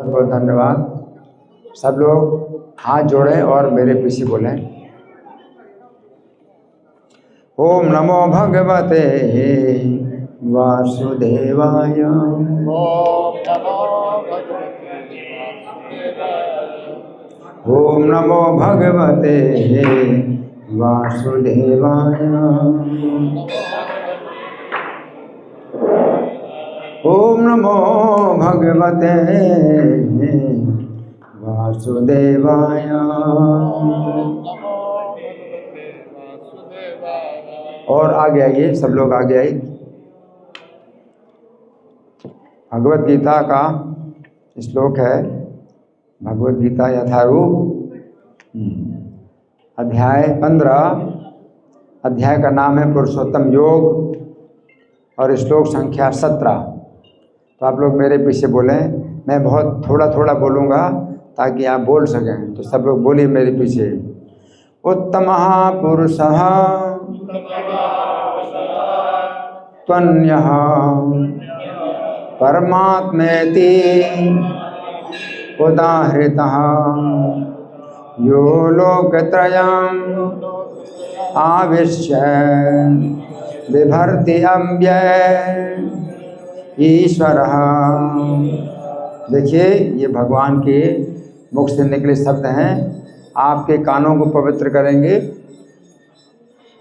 बहुत बहुत धन्यवाद। सब लोग हाथ जोड़ें और मेरे पीछे बोलें, ओम नमो भगवते वासुदेवाय। ओम नमो भगवते वासुदेवाय। ओम नमो भगवते वासुदेवाय। और आगे आइए, सब लोग आगे आइए। भगवत गीता का श्लोक है, भगवत गीता यथारूप, अध्याय 15। अध्याय का नाम है पुरुषोत्तम योग और श्लोक संख्या 17। तो आप लोग मेरे पीछे बोलें, मैं बहुत थोड़ा थोड़ा बोलूँगा ताकि आप बोल सकें। तो सब लोग बोलिए मेरे पीछे, उत्तमः पुरुषः त्वन्यः परमात्मेति उदाहृतः यो लोकत्रयम् आविश्य बिभर्ति अव्यय ईश्वरः। देखिए, ये भगवान के मुख से निकले शब्द हैं। आपके कानों को पवित्र करेंगे।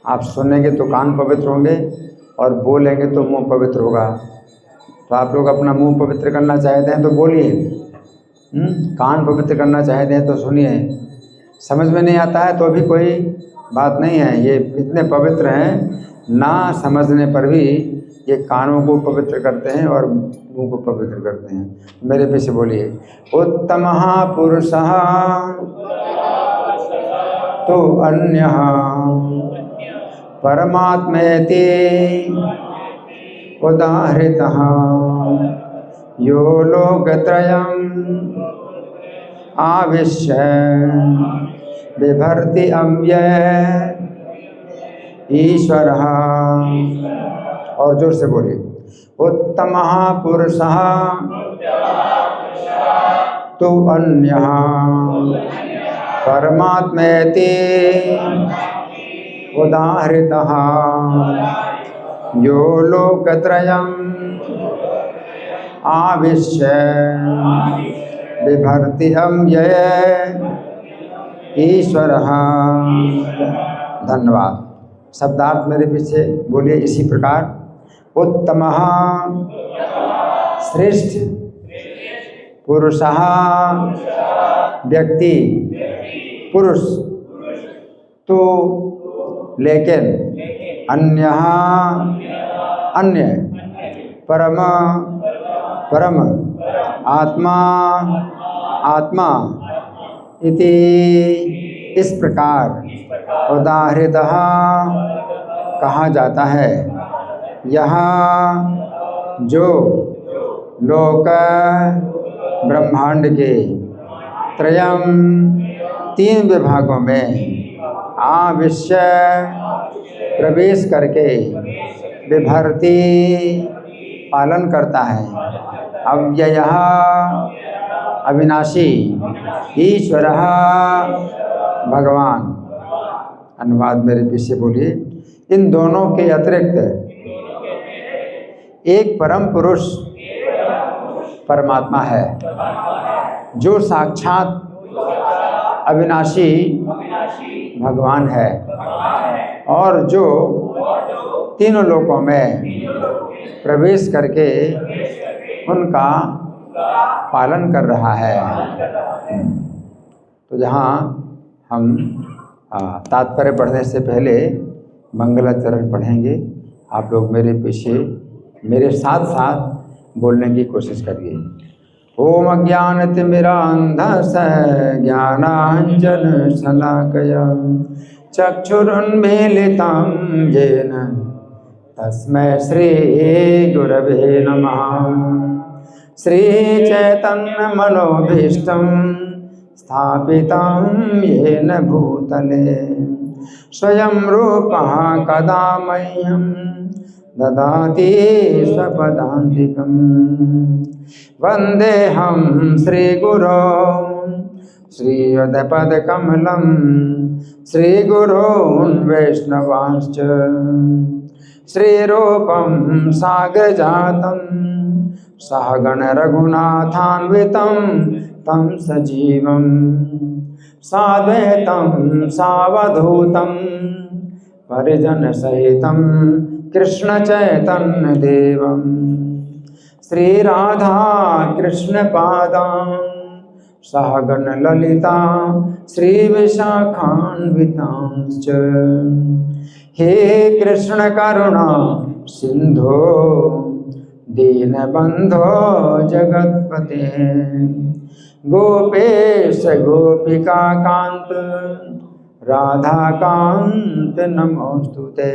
आप सुनेंगे तो कान पवित्र होंगे और बोलेंगे तो मुंह पवित्र होगा। तो आप लोग अपना मुंह पवित्र करना चाहते हैं तो बोलिए, कान पवित्र करना चाहते हैं तो सुनिए। समझ में नहीं आता है तो भी कोई बात नहीं है, ये इतने पवित्र हैं, ना समझने पर भी ये कानों को पवित्र करते हैं और मुंह को पवित्र करते हैं। मेरे पीछे बोलिए, उत्तमः पुरुषः तो अन्यः परमात्मेति उदाहृतः यो लोकत्रयम् आविश्य बिभर्ति अव्यय ईश्वरः। और जोर से बोलिए, उत्तमः पुरुषः तु अन्यः परमात्मेति उदाहृतः यो लोकत्रयम् आविश्य बिभर्ति अव्यय ईश्वरः। धन्यवाद। शब्दार्थ मेरे पीछे बोलिए इसी प्रकार, उत्तमः श्रेष्ठ, पुरुषः व्यक्ति, पुरुष, तो लेकिन, अन्यः अन्य, परम परम, आत्मा आत्मा, इति इस प्रकार, उदाहृतः कहा जाता है। यहाँ जो लोक ब्रह्मांड के त्रयम 3 विभागों में आविश्य प्रवेश करके बिभर्ति पालन करता है, अव्ययः अविनाशी, ईश्वरः भगवान। अनुवाद मेरे पीछे बोलिए, इन दोनों के अतिरिक्त एक परम पुरुष परमात्मा है जो साक्षात अविनाशी भगवान है और जो तीनों लोकों में प्रवेश करके उनका पालन कर रहा है। तो जहाँ हम तात्पर्य पढ़ने से पहले मंगलाचरण पढ़ेंगे। आप लोग मेरे पीछे मेरे साथ साथ बोलने की कोशिश करिए। ओम अज्ञानतिमिरान्धस्य ज्ञानाञ्जन शलाकया चक्षुरुन्मीलितं येन तस्मै श्री गुरवे नमः। श्रीचैतन्यमनोभीष्टं स्थापितं येन भूतले स्वयं रूपः कदा मह्यं ददाति स्वपदान्तिकम्। वन्देऽहं श्रीगुरो श्रीयुतपदकमलं श्रीगुरोन् वैष्णवांश्च श्रीरूपं साग्रजातं सहगण रघुनाथान्वितं तं सजीवं साद्वैतं सावधूतं परिजनसहितं कृष्णचैतन्यदेवं श्रीराधा कृष्णपादां सहगण ललिता श्रीविशाखान्वितांश्च। हे कृष्ण करुणा सिंधो दीनबंधो जगत्पते गोपेश गोपिका कांत राधा कांत नमोस्तुते।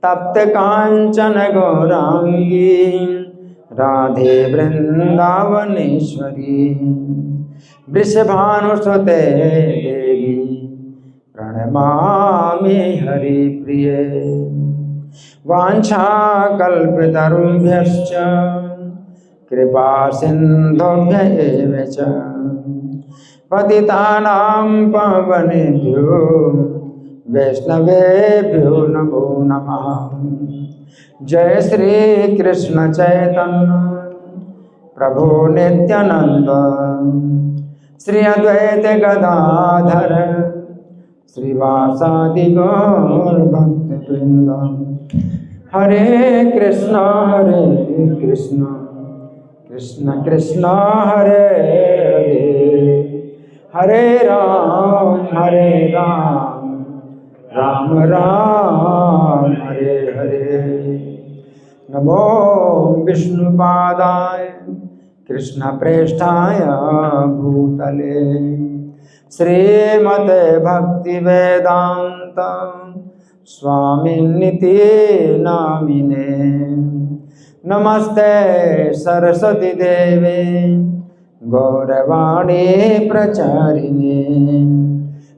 तप्त कांचन गौरांगी राधे वृंदावनेश्वरी वृषभानुसुते देवी प्रणमामि हरिप्रिये। वाञ्छाकल्पतरुभ्यश्च कृपा सिन्धुभ्य एव च पतितानां पावनेभ्यो वैष्णवेभ्यो नमो नमः। जय श्री कृष्ण चैतन्य प्रभु नित्यानंद श्री अद्वैत गदाधर श्रीवासादि गौर भक्त वृंद। हरे कृष्ण कृष्ण कृष्ण हरे हरे हरे राम राम राम हरे हरे। नमो विष्णुपादाय कृष्णप्रेष्ठाय भूतले श्रीमते भक्तिवेदांत स्वामिनिति नामिने। नमस्ते सरस्वती देवे गौरवाणी प्रचारिणे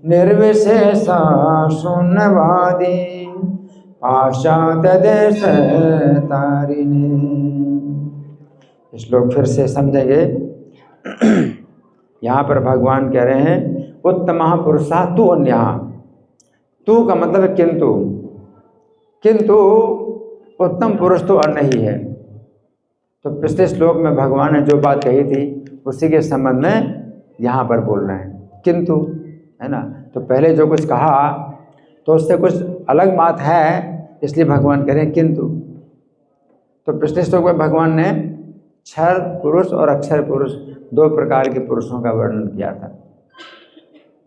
निर्विशेषा शून्यवादी पाश्चात्य देश तारिणे। श्लोक फिर से समझेंगे। यहाँ पर भगवान कह रहे हैं उत्तमः पुरुषः तु अन्यः। तू का मतलब है किंतु, किंतु उत्तम पुरुष तो अन्य ही है। तो पिछले श्लोक में भगवान ने जो बात कही थी उसी के संबंध में यहाँ पर बोल रहे हैं किंतु, है ना। तो पहले जो कुछ कहा तो उससे कुछ अलग बात है, इसलिए भगवान कह रहे हैं किंतु। तो पिछले श्लोक में भगवान ने क्षर पुरुष और अक्षर पुरुष दो प्रकार के पुरुषों का वर्णन किया था।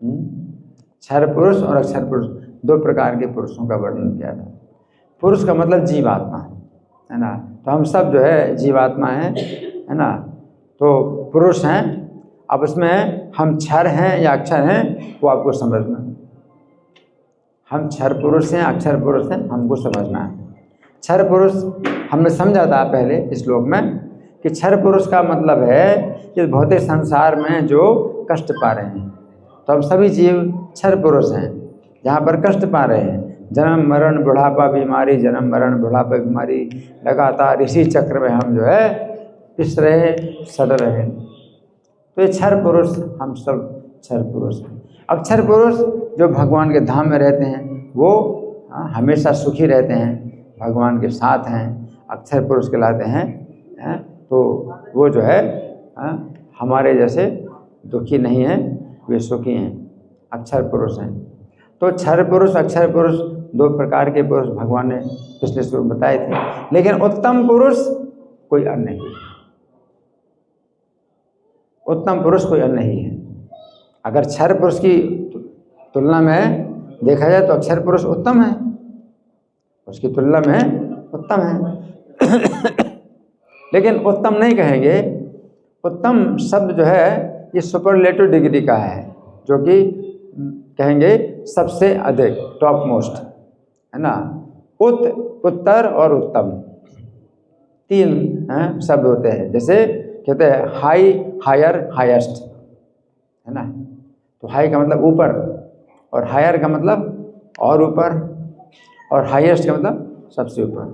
क्षर पुरुष और अक्षर पुरुष दो प्रकार के पुरुषों का वर्णन किया था। पुरुष का मतलब जीवात्मा है ना। तो हम सब जो है जीवात्मा है ना। तो पुरुष हैं। अब उसमें हम क्षर हैं या अक्षर हैं वो आपको समझना। हम क्षर पुरुष हैं अक्षर पुरुष हैं, हमको समझना है। क्षर पुरुष हमने समझा था पहले इस श्लोक में कि क्षर पुरुष का मतलब है इस भौतिक संसार में जो कष्ट पा रहे हैं। तो हम सभी जीव क्षर पुरुष हैं जहाँ पर कष्ट पा रहे हैं। जन्म मरण बुढ़ापा बीमारी, जन्म मरण बुढ़ापा बीमारी, लगातार इसी चक्र में हम जो है पिस रहे सड़ रहे। तो ये क्षर पुरुष, हम सब क्षर पुरुष हैं। अक्षर पुरुष जो भगवान के धाम में रहते हैं वो हमेशा सुखी रहते हैं, भगवान के साथ हैं, अक्षर पुरुष कहलाते हैं। तो वो जो है हमारे जैसे दुखी नहीं हैं, वे सुखी हैं, अक्षर पुरुष हैं। तो क्षर पुरुष अक्षर पुरुष दो प्रकार के पुरुष भगवान ने पिछले श्लोक में बताए थे। लेकिन उत्तम पुरुष कोई अन्य नहीं है। उत्तम पुरुष कोई अन्य नहीं है। अगर क्षर पुरुष की तुलना में देखा जाए तो अक्षर पुरुष उत्तम है, उसकी तुलना में उत्तम है। लेकिन उत्तम नहीं कहेंगे। उत्तम शब्द जो है ये सुपरलेटिव डिग्री का है, जो कि कहेंगे सबसे अधिक, टॉप मोस्ट, है ना। उत्तर और उत्तम तीन शब्द होते हैं। जैसे कहते हैं हाई, हायर, हाईएस्ट, है ना। तो हाई का मतलब ऊपर, और हायर का मतलब और ऊपर, और हाईएस्ट का मतलब सबसे ऊपर,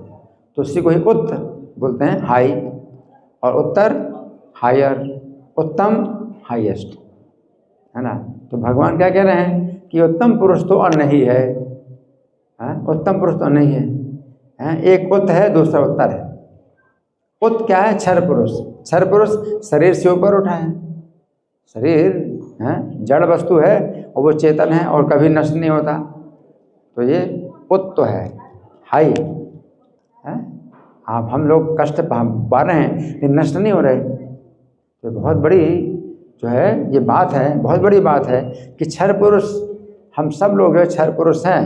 तो उसी को ही उत बोलते हैं, हाई, और उत्तर हायर, उत्तम हाईएस्ट, है ना। तो भगवान क्या कह रहे हैं कि उत्तम पुरुष तो अन्य ही है, उत्तम पुरुष तो अन्य ही है। एक उत है, दूसरा उत्तर है। उत क्या है? क्षर पुरुष। क्षर पुरुष शरीर से ऊपर उठा है। शरीर जड़ वस्तु है और वो चेतन है और कभी नष्ट नहीं होता, तो ये उत तो है, हाई है। आप हम लोग कष्ट पा रहे हैं लेकिन नष्ट नहीं हो रहे, तो बहुत बड़ी जो है ये बात है, बहुत बड़ी बात है कि क्षर पुरुष, हम सब लोग जो क्षर पुरुष हैं,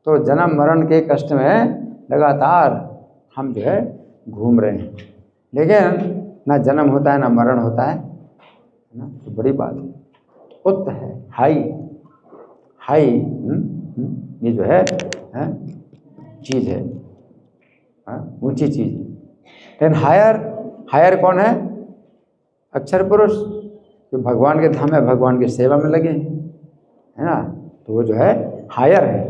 तो जन्म मरण के कष्ट में लगातार हम जो है घूम रहे हैं, लेकिन ना जन्म होता है ना मरण होता है ना, तो बड़ी बात है। उत है, हाई, हाई ये जो है चीज़ है, ऊंची चीज़। लेकिन हायर, हायर कौन है? अक्षर पुरुष, जो भगवान के धाम में भगवान की सेवा में लगे, है ना, तो वो जो है हायर है।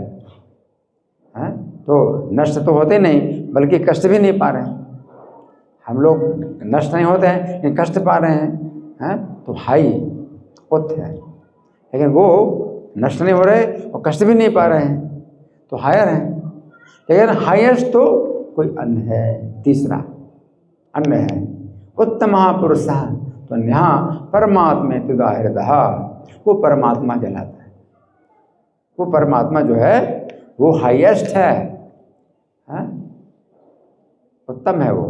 तो नष्ट तो होते नहीं, बल्कि कष्ट भी नहीं पा रहे हैं। हम लोग नष्ट नहीं होते हैं लेकिन कष्ट पा रहे हैं, तो हाई उत है। लेकिन वो नष्ट नहीं हो रहे और कष्ट भी नहीं पा रहे हैं, तो हायर है। लेकिन हाईएस्ट तो कोई अन्य है, तीसरा अन्य है, उत्तम महापुरुष, तो यहाँ परमात्मा तुदाहृदः, वो परमात्मा कहलाता है। वो परमात्मा जो है वो हाईएस्ट है, उत्तम है वो।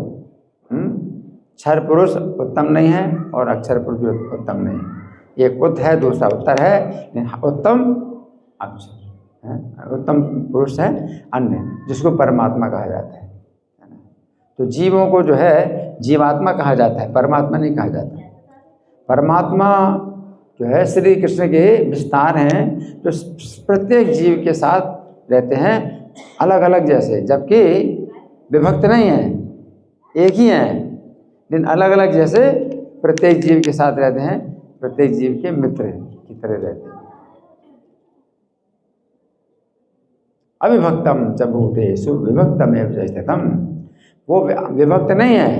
क्षर पुरुष उत्तम नहीं है और अक्षर पुरुष भी उत्तम नहीं है। एक उत है, दूसरा उत्तर है, उत्तम अक्षर, उत्तम पुरुष है अन्य, जिसको परमात्मा कहा जाता है। तो जीवों को जो है जीवात्मा कहा जाता है, परमात्मा नहीं कहा जाता। परमात्मा जो है श्री कृष्ण के विस्तार हैं, जो प्रत्येक जीव के साथ रहते हैं अलग अलग जैसे, जबकि विभक्त नहीं है, एक ही हैं, लेकिन अलग अलग जैसे प्रत्येक जीव के साथ रहते हैं, प्रत्येक जीव के मित्र की तरह रहते हैं। अविभक्तम च भूतेषु विभक्तमेव च स्थितम, वो विभक्त नहीं है,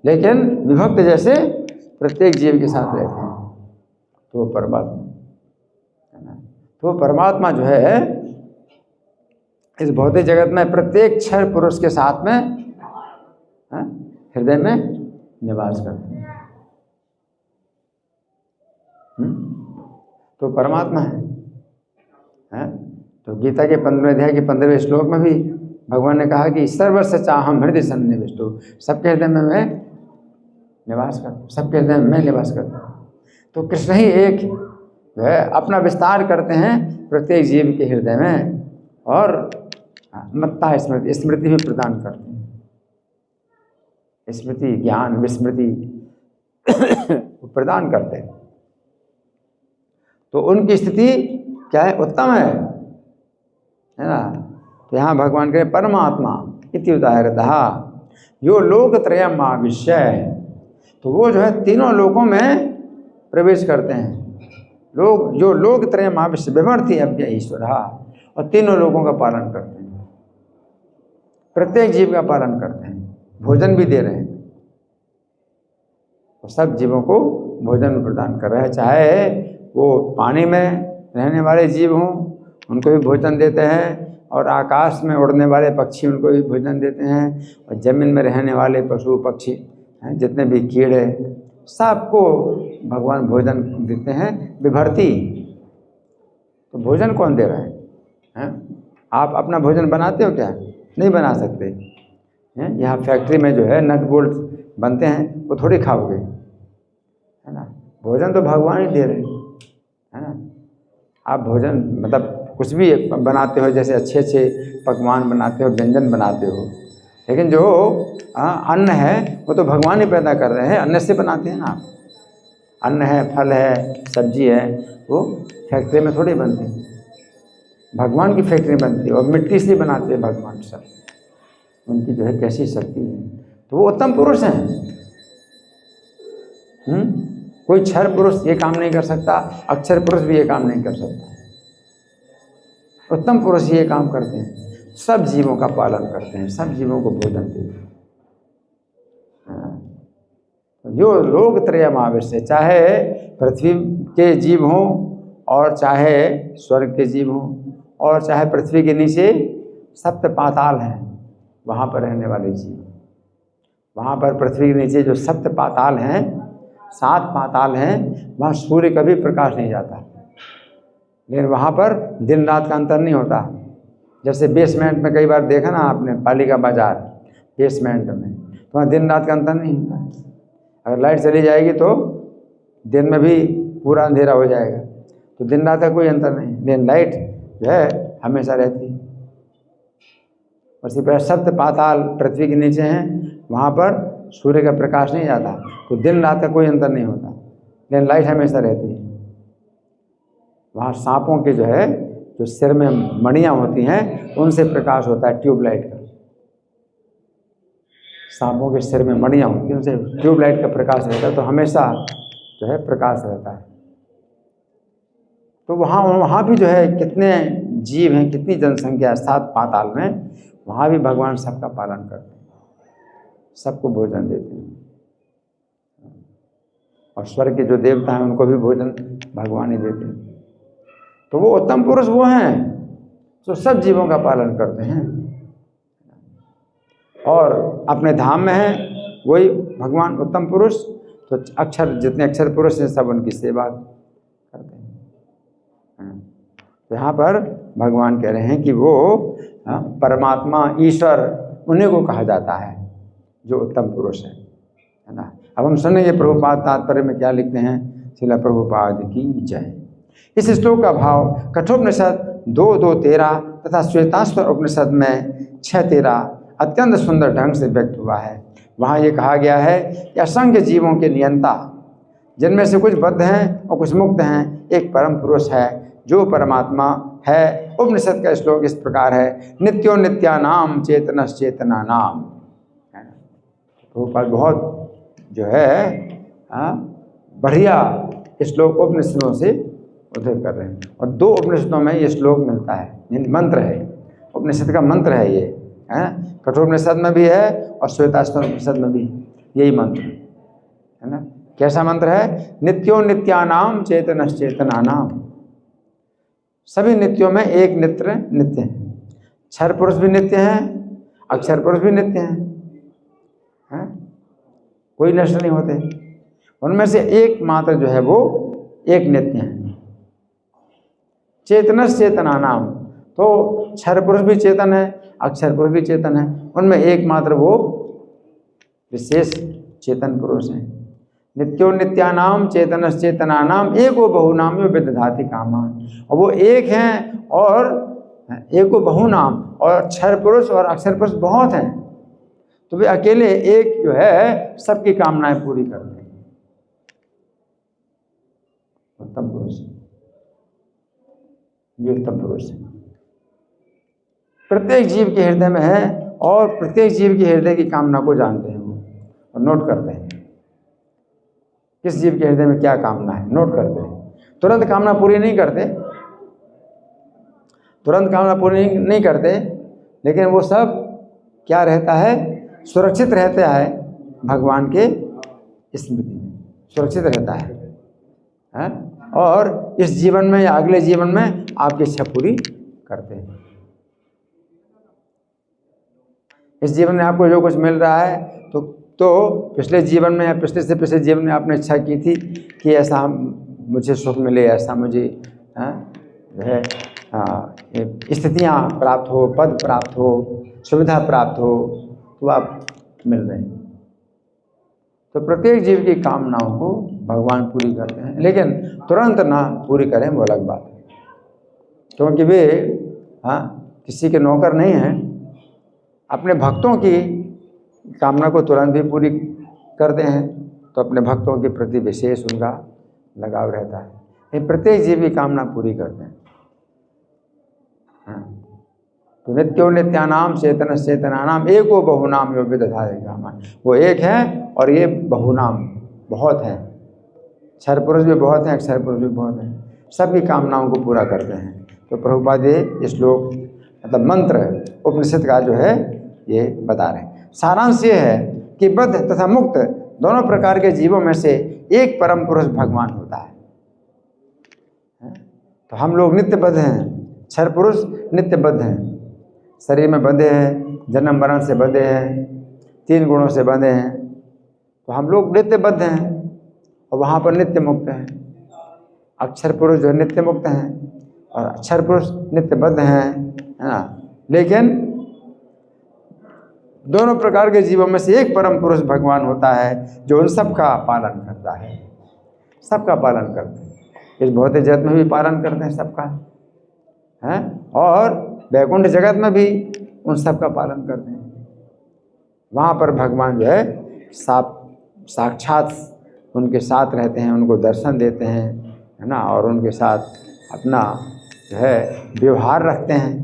लेकिन विभक्त जैसे प्रत्येक जीव के साथ रहते हैं, तो वो परमात्मा है ना। तो परमात्मा जो है इस भौतिक जगत में प्रत्येक क्षर पुरुष के साथ में हृदय में निवास करते हैं, तो परमात्मा है। तो गीता के 15वें अध्याय के 15वें श्लोक में भी भगवान ने कहा कि सर्वस्य चाहम हृदय सन्निविष्टो, सबके हृदय में मैं निवास करता हूँ, सबके हृदय में मैं निवास करता हूँ। तो कृष्ण ही एक जो है अपना विस्तार करते हैं प्रत्येक जीव के हृदय में, और मत्ता स्मृति, स्मृति भी प्रदान करते हैं, स्मृति ज्ञान विस्मृति प्रदान करते हैं। तो उनकी स्थिति क्या है? उत्तम है ना। तो यहाँ भगवान कहे परमात्मा इति उदाहृतः यो लोकत्रयम् आविश्य, तो वो जो है तीनों लोकों में प्रवेश करते हैं। लोग जो लोकत्रयम् आविश्य विमर्थि अव्यय ईश्वर, और तीनों लोगों का पालन करते हैं, प्रत्येक जीव का पालन करते हैं, भोजन भी दे रहे हैं, तो सब जीवों को भोजन प्रदान कर रहे हैं, चाहे वो पानी में रहने वाले जीव हों उनको भी भोजन देते हैं, और आकाश में उड़ने वाले पक्षी उनको भी भोजन देते हैं, और जमीन में रहने वाले पशु पक्षी हैं, जितने भी कीड़े, सबको भगवान भोजन देते हैं विभर्ती। तो भोजन कौन दे रहा है? आप अपना भोजन बनाते हो क्या? नहीं बना सकते हैं। यहाँ फैक्ट्री में जो है नट बोल्ट बनते हैं, वो थोड़ी खाओगे, है ना। भोजन तो भगवान ही दे रहे हैं, है ना। आप भोजन मतलब कुछ भी बनाते हो, जैसे अच्छे अच्छे पकवान बनाते हो, व्यंजन बनाते हो, लेकिन जो अन्न है वो तो भगवान ही पैदा कर रहे हैं, अन्न से बनाते हैं ना आप। अन्न है, फल है, सब्जी है, वो फैक्ट्री में थोड़ी बनती है, भगवान की फैक्ट्री बनती है, और मिट्टी से बनाते हैं भगवान सब। उनकी जो है कैसी शक्ति है, तो वो उत्तम पुरुष हैं। कोई क्षर पुरुष ये काम नहीं कर सकता, अक्षर पुरुष भी ये काम नहीं कर सकता, उत्तम पुरुष ये काम करते हैं, सब जीवों का पालन करते हैं, सब जीवों को भोजन देते हैं। जो लोक त्रयम आवश्य, चाहे पृथ्वी के जीव हों और चाहे स्वर्ग के जीव हों और चाहे पृथ्वी के नीचे सप्त पाताल हैं वहाँ पर रहने वाले जीव, वहाँ पर पृथ्वी के नीचे जो सप्त पाताल हैं, 7 पाताल हैं, वहाँ सूर्य कभी प्रकाश नहीं जाता, लेकिन वहाँ पर दिन रात का अंतर नहीं होता। जैसे बेसमेंट में कई बार देखा ना आपने, पालिका बाजार बेसमेंट में, तो वहाँ दिन रात का अंतर नहीं होता। अगर लाइट चली जाएगी तो दिन में भी पूरा अंधेरा हो जाएगा, तो दिन रात का कोई अंतर नहीं, लेकिन लाइट जो है हमेशा रहती है। उसी प्रकार सप्त पाताल पृथ्वी के नीचे हैं, वहाँ पर सूर्य का प्रकाश नहीं जाता, तो दिन रात का कोई अंतर नहीं होता, लेकिन लाइट हमेशा रहती है। वहाँ सांपों के जो है, जो सिर में मणियाँ होती हैं, उनसे प्रकाश होता है, ट्यूबलाइट का। सांपों के सिर में मणियाँ होती हैं, उनसे ट्यूबलाइट का प्रकाश रहता है, तो हमेशा जो है प्रकाश रहता है। तो वहाँ भी जो है कितने जीव हैं, कितनी जनसंख्या, 7 पाताल में, वहाँ भी भगवान सबका पालन करते हैं, सबको भोजन देते हैं। और स्वर्ग के जो देवता हैं उनको भी भोजन भगवान ही देते हैं। तो वो उत्तम पुरुष वो हैं जो सब जीवों का पालन करते हैं और अपने धाम में हैं, वही भगवान उत्तम पुरुष। तो जितने अक्षर पुरुष हैं सब उनकी सेवा करते हैं। तो यहाँ पर भगवान कह रहे हैं कि वो परमात्मा, ईश्वर, उन्हीं को कहा जाता है जो उत्तम पुरुष है ना। अब हम सुनेंगे प्रभुपाद तात्पर्य में क्या लिखते हैं। श्रील प्रभुपाद की जय। इस श्लोक का भाव कठोपनिषद 2:2-13 तथा श्वेताश्वर उपनिषद में 6:13 अत्यंत सुंदर ढंग से व्यक्त हुआ है। वहाँ ये कहा गया है कि असंख्य जीवों के नियंता, जिनमें से कुछ बद्ध हैं और कुछ मुक्त हैं, एक परम पुरुष है जो परमात्मा है। उपनिषद का श्लोक इस प्रकार है, नित्यो नित्यानाम चेतनश्चेतना नाम। प्रभुपाद बहुत जो है बढ़िया श्लोक उपनिषदों से उद्धृत कर रहे हैं, और 2 उपनिषदों में ये श्लोक मिलता है, मंत्र है, उपनिषद का मंत्र है ये, कठोपनिषद में भी है और श्वेताश्वर उपनिषद में भी यही मंत्र है ना। कैसा मंत्र है? नित्यो नित्यानाम चेतनश्चेतनानाम। सभी नित्यों में एक नित्य है। क्षर पुरुष भी नित्य हैं, अक्षर पुरुष भी नित्य हैं, कोई नष्ट नहीं होते। उनमें से एकमात्र जो है वो एक नित्य है। चेतनश्चेतनानाम, तो क्षर पुरुष भी चेतन है, अक्षर पुरुष भी चेतन है, उनमें एकमात्र वो विशेष चेतन पुरुष है। नित्यो नित्यानाम चेतनश्चेतनानाम एको बहुनाम यो विदधाति कामान। और वो एक हैं और एको बहुनाम, और क्षर पुरुष और अक्षर पुरुष बहुत हैं, तो वे अकेले एक जो है सबकी कामनाएं पूरी करते हैं। उत्तम पुरुष, ये उत्तम पुरुष है। प्रत्येक जीव के हृदय में है और प्रत्येक जीव के हृदय की कामना को जानते हैं वो, और नोट करते हैं किस जीव के हृदय में क्या कामना है, नोट करते हैं। तुरंत कामना पूरी नहीं करते, तुरंत कामना पूरी नहीं करते, लेकिन वो सब क्या रहता है, सुरक्षित रहता है भगवान के स्मृति में, सुरक्षित रहता है, और इस जीवन में या अगले जीवन में आपकी इच्छा पूरी करते हैं। इस जीवन में आपको जो कुछ मिल रहा है तो पिछले जीवन में या पिछले से पिछले जीवन में आपने इच्छा की थी कि ऐसा मुझे सुख मिले, ऐसा मुझे जो है स्थितियाँ प्राप्त हो, पद प्राप्त हो, सुविधा प्राप्त हो, तो आप मिल रहे हैं। तो प्रत्येक जीव की कामनाओं को भगवान पूरी करते हैं, लेकिन तुरंत ना पूरी करें वो अलग बात है, क्योंकि वे किसी के नौकर नहीं हैं। अपने भक्तों की कामना को तुरंत भी पूरी करते हैं, तो अपने भक्तों के प्रति विशेष उनका लगाव रहता है। ये प्रत्येक जीव की कामना पूरी करते हैं। तो नित्यो नित्यानाम चेतनश्चेतनानाम एको बहुनाम यो विदधाति कामान। वो एक है और ये बहुनाम बहुत हैं, क्षर पुरुष भी बहुत हैं, अक्षर पुरुष भी बहुत हैं, सबकी कामनाओं को पूरा करते हैं। तो प्रभुपाद ये श्लोक मतलब मंत्र उपनिषद का जो है ये बता रहे हैं। सारांश ये है कि बद्ध तथा मुक्त दोनों प्रकार के जीवों में से एक परम पुरुष भगवान होता है। तो हम लोग नित्य बद्ध हैं, क्षर पुरुष नित्य बद्ध हैं, शरीर में बंधे हैं, जन्म मरण से बंधे हैं, 3 गुणों से बंधे हैं। तो हम लोग नित्य बद्ध हैं और वहाँ पर नित्य मुक्त हैं। अक्षर पुरुष जो है नित्य मुक्त हैं और अक्षर पुरुष नित्य बद्ध हैं, है ना। लेकिन दोनों प्रकार के जीवों में से एक परम पुरुष भगवान होता है जो उन सबका पालन करता है, सबका पालन करते हैं। इस भौतिक जगत में भी पालन करते हैं सबका, हैं, और वैकुंठ जगत में भी उन सबका पालन करते हैं। वहाँ पर भगवान जो है साक्षात उनके साथ रहते हैं, उनको दर्शन देते हैं, है ना, और उनके साथ अपना जो है व्यवहार रखते हैं।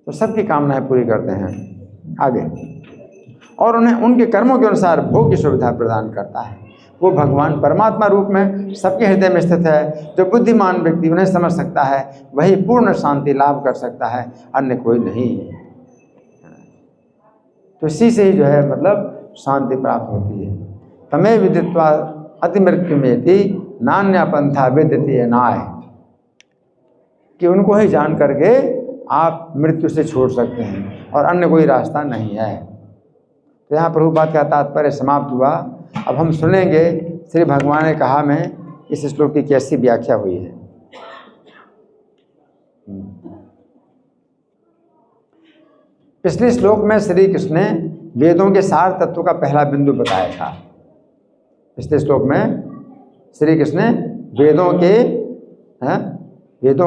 तो सबकी कामनाएं पूरी करते हैं। आगे, और उन्हें उनके कर्मों के अनुसार भोग की सुविधा प्रदान करता है। वो भगवान परमात्मा रूप में सबके हृदय में स्थित है। जो बुद्धिमान व्यक्ति उन्हें समझ सकता है वही पूर्ण शांति लाभ कर सकता है, अन्य कोई नहीं। तो इसी से ही जो है मतलब शांति प्राप्त होती है। तमे विदित्वा अति मृत्यु में थी नान्या पंथा विद्यते नाय, कि उनको ही जान करके आप मृत्यु से छोड़ सकते हैं और अन्य कोई रास्ता नहीं है। तो यहाँ प्रभुपाद का तात्पर्य समाप्त हुआ। अब हम सुनेंगे श्री भगवान ने कहा में इस श्लोक की कैसी व्याख्या हुई है। पिछले श्लोक में श्री कृष्ण ने वेदों के सार तत्व का पहला बिंदु बताया था। पिछले श्लोक में श्री कृष्ण ने वेदों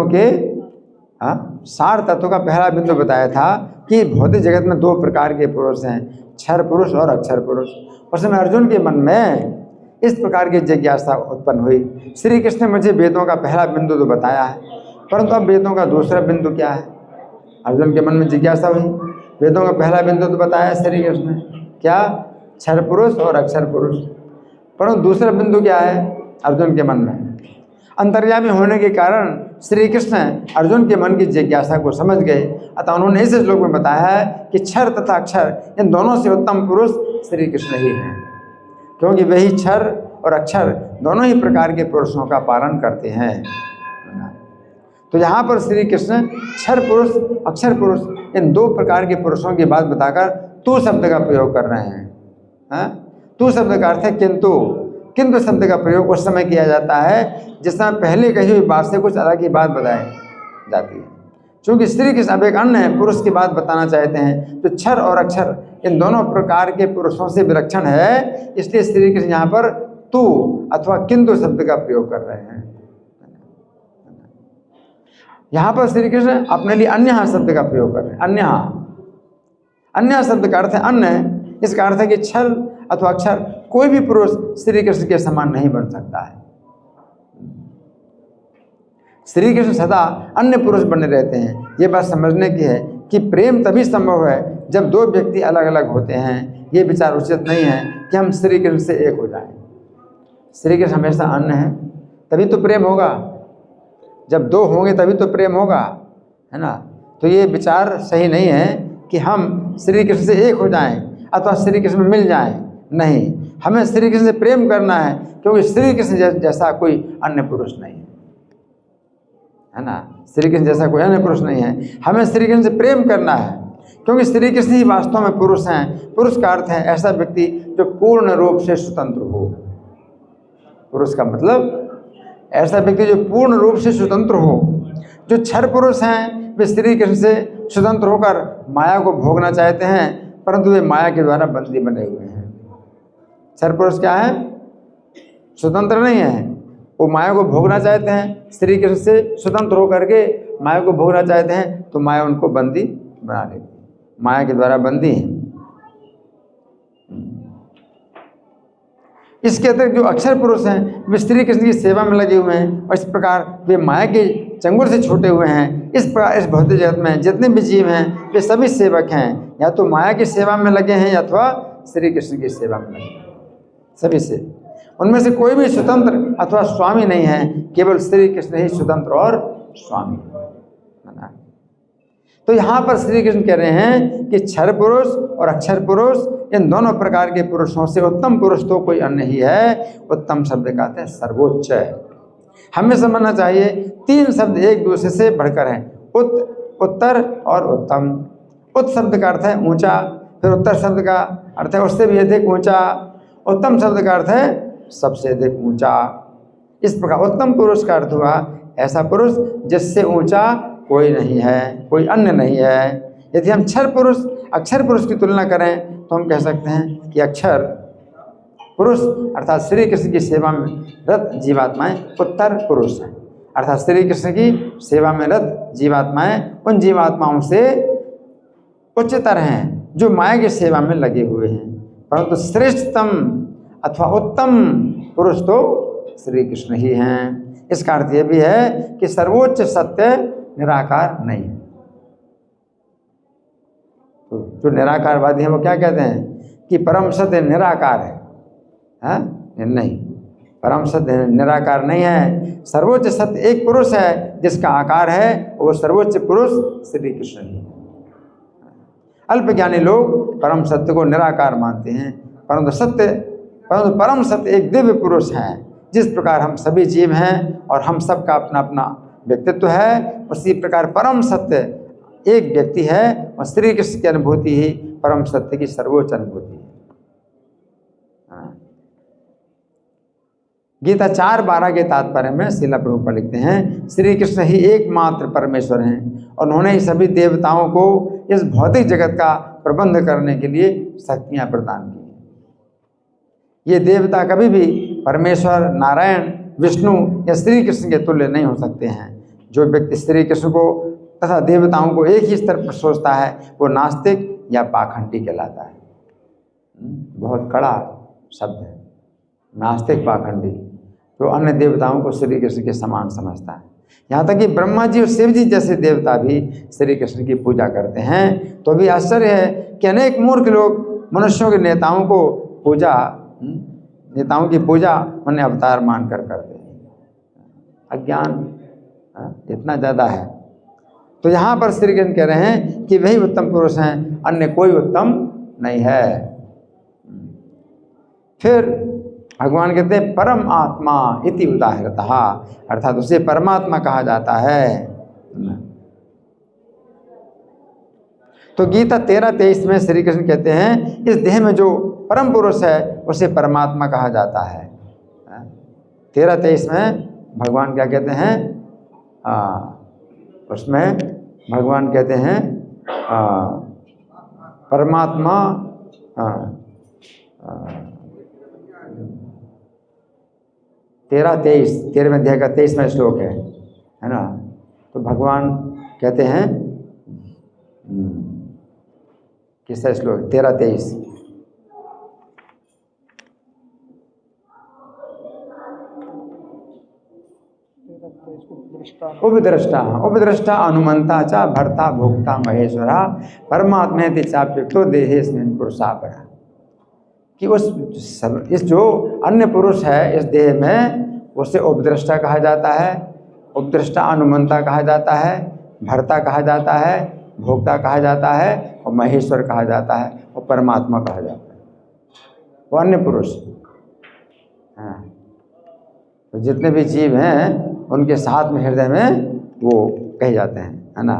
के सार तत्व का पहला बिंदु बताया था कि भौतिक जगत में 2 प्रकार के पुरुष हैं, क्षर पुरुष और अक्षर पुरुष। उस समय अर्जुन के मन में इस प्रकार की जिज्ञासा उत्पन्न हुई। श्री कृष्ण ने मुझे वेदों का पहला बिंदु तो बताया है, परंतु अब वेदों का दूसरा बिंदु क्या है। अर्जुन के मन में जिज्ञासा हुई। वेदों का पहला बिंदु तो बताया श्री कृष्ण ने, क्या, क्षर पुरुष और अक्षर पुरुष, परंतु दूसरा बिंदु क्या है अर्जुन के मन में। अंतर्यामी होने के कारण श्री कृष्ण अर्जुन के मन की जिज्ञासा को समझ गए। अतः उन्होंने इस श्लोक में बताया है कि क्षर तथा अक्षर इन दोनों से उत्तम पुरुष श्री कृष्ण ही हैं, क्योंकि वही क्षर और अक्षर दोनों ही प्रकार के पुरुषों का पालन करते हैं। तो यहाँ पर श्री कृष्ण क्षर पुरुष अक्षर पुरुष इन 2 प्रकार के पुरुषों की बात बताकर तू शब्द का प्रयोग कर रहे हैं। तू शब्द का अर्थ है किंतु। किंतु शब्द का प्रयोग उस समय किया जाता है जिस समय पहले कही हुई बात से कुछ अलग ही बात बताई जाती है। चूँकि श्री कृष्ण अब एक अन्य पुरुष की बात बताना चाहते हैं तो क्षर और अक्षर इन दोनों प्रकार के पुरुषों से विलक्षण है, इसलिए श्री कृष्ण यहाँ पर तू अथवा किंतु शब्द का प्रयोग कर रहे हैं। यहाँ पर श्री कृष्ण अपने लिए अन्य शब्द का प्रयोग कर रहे हैं। अन्य शब्द का अर्थ है अन्य। इसका अर्थ है कि क्षर अथवा अक्षर कोई भी पुरुष श्री कृष्ण के समान नहीं बन सकता है। श्री कृष्ण सदा अन्य पुरुष बने रहते हैं। ये बात समझने की है कि प्रेम तभी संभव है जब 2 व्यक्ति अलग अलग होते हैं। ये विचार उचित नहीं है कि हम श्री कृष्ण से एक हो जाएं। श्री कृष्ण हमेशा अन्य है, तभी तो प्रेम होगा। जब 2 होंगे तभी तो प्रेम होगा, है ना। तो ये विचार सही नहीं है कि हम श्री कृष्ण से एक हो जाएं अथवा श्री कृष्ण में मिल जाएं। नहीं, हमें श्री कृष्ण से प्रेम करना है, क्योंकि श्री कृष्ण जैसा कोई अन्य पुरुष नहीं है ना। श्री कृष्ण जैसा कोई अन्य पुरुष नहीं है। हमें श्री कृष्ण से प्रेम करना है, क्योंकि श्री कृष्ण ही वास्तव में पुरुष हैं। पुरुष का अर्थ है ऐसा व्यक्ति जो पूर्ण रूप से स्वतंत्र हो। पुरुष का मतलब ऐसा व्यक्ति जो पूर्ण रूप से स्वतंत्र हो। जो क्षर पुरुष हैं वे श्री कृष्ण से स्वतंत्र होकर माया को भोगना चाहते हैं, परंतु वे माया के द्वारा बंदी बने हुए हैं। क्षर पुरुष क्या है, स्वतंत्र नहीं है। वो माया को भोगना चाहते हैं, श्री कृष्ण से स्वतंत्र होकर के माया को भोगना चाहते हैं, तो माया उनको बंदी बना लेती है। माया के द्वारा बंदी हैं। इसके अतिरिक्त जो अक्षर पुरुष हैं वे श्री कृष्ण की सेवा में लगे हुए हैं, और इस प्रकार वे माया के चंगुल से छूटे हुए हैं। इस प्रकार इस भौतिक जगत में जितने भी जीव हैं वे सभी सेवक हैं, या तो माया की सेवा में लगे हैं अथवा श्री कृष्ण की सेवा में लगे हैं। सभी से उनमें से कोई भी स्वतंत्र अथवा स्वामी नहीं है, केवल श्री कृष्ण ही स्वतंत्र और स्वामी है। तो यहाँ पर श्री कृष्ण कह रहे हैं कि क्षर पुरुष और अक्षर पुरुष इन दोनों प्रकार के पुरुषों से उत्तम पुरुष तो कोई अन्य ही है। उत्तम शब्द का अर्थ है सर्वोच्च। हमें समझना चाहिए 3 शब्द एक दूसरे से बढ़कर हैं, उत्तर और उत्तम। उत शब्द का अर्थ है ऊंचा, फिर उत्तर शब्द का अर्थ है उससे भी अधिक ऊंचा, उत्तम शब्द का अर्थ है सबसे अधिक ऊंचा। इस प्रकार उत्तम पुरुष का अर्थ हुआ ऐसा पुरुष जिससे ऊंचा कोई नहीं है, कोई अन्य नहीं है। यदि हम अक्षर पुरुष की तुलना करें तो हम कह सकते हैं कि अक्षर पुरुष अर्थात श्री कृष्ण की सेवा में रत जीवात्माएं उत्तर पुरुष हैं, अर्थात श्री कृष्ण की सेवा में रत जीवात्माएं उन जीवात्माओं से उच्चतर हैं जो माया की सेवा में लगे हुए हैं। परंतु श्रेष्ठतम अथवा उत्तम पुरुष तो श्री कृष्ण ही हैं। इसका अर्थ यह भी है कि सर्वोच्च सत्य निराकार नहीं है। तो जो निराकारवादी हैं वो क्या कहते हैं कि परम सत्य निराकार है, नहीं, परम सत्य निराकार नहीं है। सर्वोच्च सत्य एक पुरुष है जिसका आकार है, वो सर्वोच्च पुरुष श्री कृष्ण ही है। अल्पज्ञानी लोग परम सत्य को निराकार मानते हैं, परंतु परम सत्य एक दिव्य पुरुष है। जिस प्रकार हम सभी जीव हैं और हम सबका अपना अपना व्यक्तित्व है, उसी प्रकार परम सत्य एक व्यक्ति है और श्री कृष्ण की अनुभूति ही परम सत्य की सर्वोच्च अनुभूति है। गीता 4:12 के तात्पर्य में श्रील प्रभुपाद लिखते हैं, श्री कृष्ण ही एकमात्र परमेश्वर हैं और उन्होंने ही सभी देवताओं को इस भौतिक जगत का प्रबंध करने के लिए शक्तियां प्रदान की। ये देवता कभी भी परमेश्वर, नारायण, विष्णु या श्री कृष्ण के तुल्य नहीं हो सकते हैं। जो व्यक्ति श्री कृष्ण को तथा देवताओं को एक ही स्तर पर सोचता है वो नास्तिक या पाखंडी कहलाता है। बहुत कड़ा शब्द है, नास्तिक पाखंडी, जो अन्य देवताओं को श्री कृष्ण के समान समझता है। यहाँ तक कि ब्रह्मा जी और शिव जी जैसे देवता भी श्री कृष्ण की पूजा करते हैं। तो भी आश्चर्य है कि अनेक मूर्ख लोग मनुष्यों के नेताओं की पूजा उन्हें अवतार मानकर करते हैं। अज्ञान इतना ज़्यादा है। तो यहाँ पर श्री कृष्ण कह रहे हैं कि वही उत्तम पुरुष हैं, अन्य कोई उत्तम नहीं है। फिर भगवान कहते हैं परम आत्मा इति उदाहरतः, अर्थात उसे परमात्मा कहा जाता है। तो गीता 13:23 में श्री कृष्ण कहते हैं इस देह में जो परम पुरुष है उसे परमात्मा कहा जाता है। 13:23 में भगवान क्या कहते हैं, उसमें भगवान कहते हैं परमात्मा 13वें अध्याय का 23वां श्लोक है ना। तो भगवान कहते हैं किसका श्लोक 13-23 उपद्रष्टा अनुमंता चा भर्ता भोक्ता महेश्वरा परमात्मेति चाप्युक्तो देहेस्मिन् पुरुषापरा, कि इस जो अन्य पुरुष है इस देह में उसे उपद्रष्टा कहा जाता है, उपद्रष्टा अनुमंता कहा जाता है, भर्ता कहा जाता है, भोक्ता कहा जाता है और महेश्वर कहा जाता है और परमात्मा कहा जाता है। वो अन्य पुरुष हाँ। तो जितने भी जीव हैं उनके साथ में हृदय में वो कहे जाते हैं, है ना।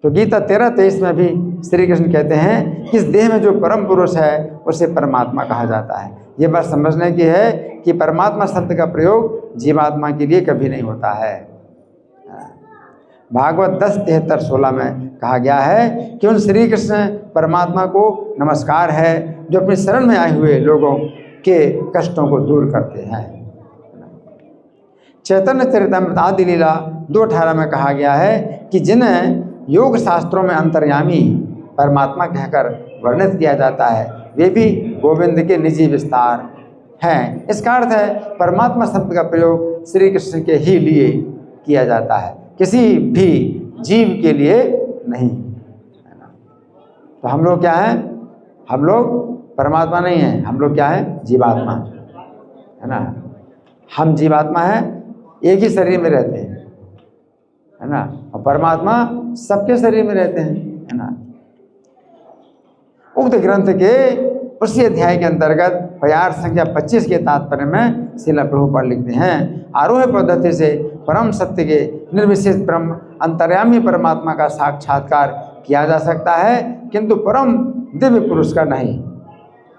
तो गीता 13:23 में भी श्री कृष्ण कहते हैं कि इस देह में जो परम पुरुष है उसे परमात्मा कहा जाता है। ये बात समझने की है कि परमात्मा शब्द का प्रयोग जीवात्मा के लिए कभी नहीं होता है। भागवत 10:73-16 में कहा गया है कि उन श्री कृष्ण परमात्मा को नमस्कार है जो अपनी शरण में आए हुए लोगों के कष्टों को दूर करते हैं। चैतन्य चरितामृत आदि लीला 2:18 में कहा गया है कि जिन्हें योग शास्त्रों में अंतर्यामी परमात्मा कहकर वर्णित किया जाता है वे भी गोविंद के निजी विस्तार हैं। इसका अर्थ है परमात्मा शब्द का प्रयोग श्री कृष्ण के ही लिए किया जाता है, किसी भी जीव के लिए नहीं। तो हम लोग क्या हैं, हम लोग परमात्मा नहीं हैं, हम लोग क्या हैं, जीवात्मा। है ना। हम जीवात्मा है, एक ही शरीर में रहते हैं, है ना, और परमात्मा सबके शरीर में रहते हैं, है ना। उक्त ग्रंथ के उसी अध्याय के अंतर्गत प्यार संख्या 25 के तात्पर्य में श्रील प्रभुपाद लिखते हैं, आरोह पद्धति से परम सत्य के निर्विशेष ब्रह्म अंतर्यामी परमात्मा का साक्षात्कार किया जा सकता है, किंतु परम दिव्य पुरुष का नहीं।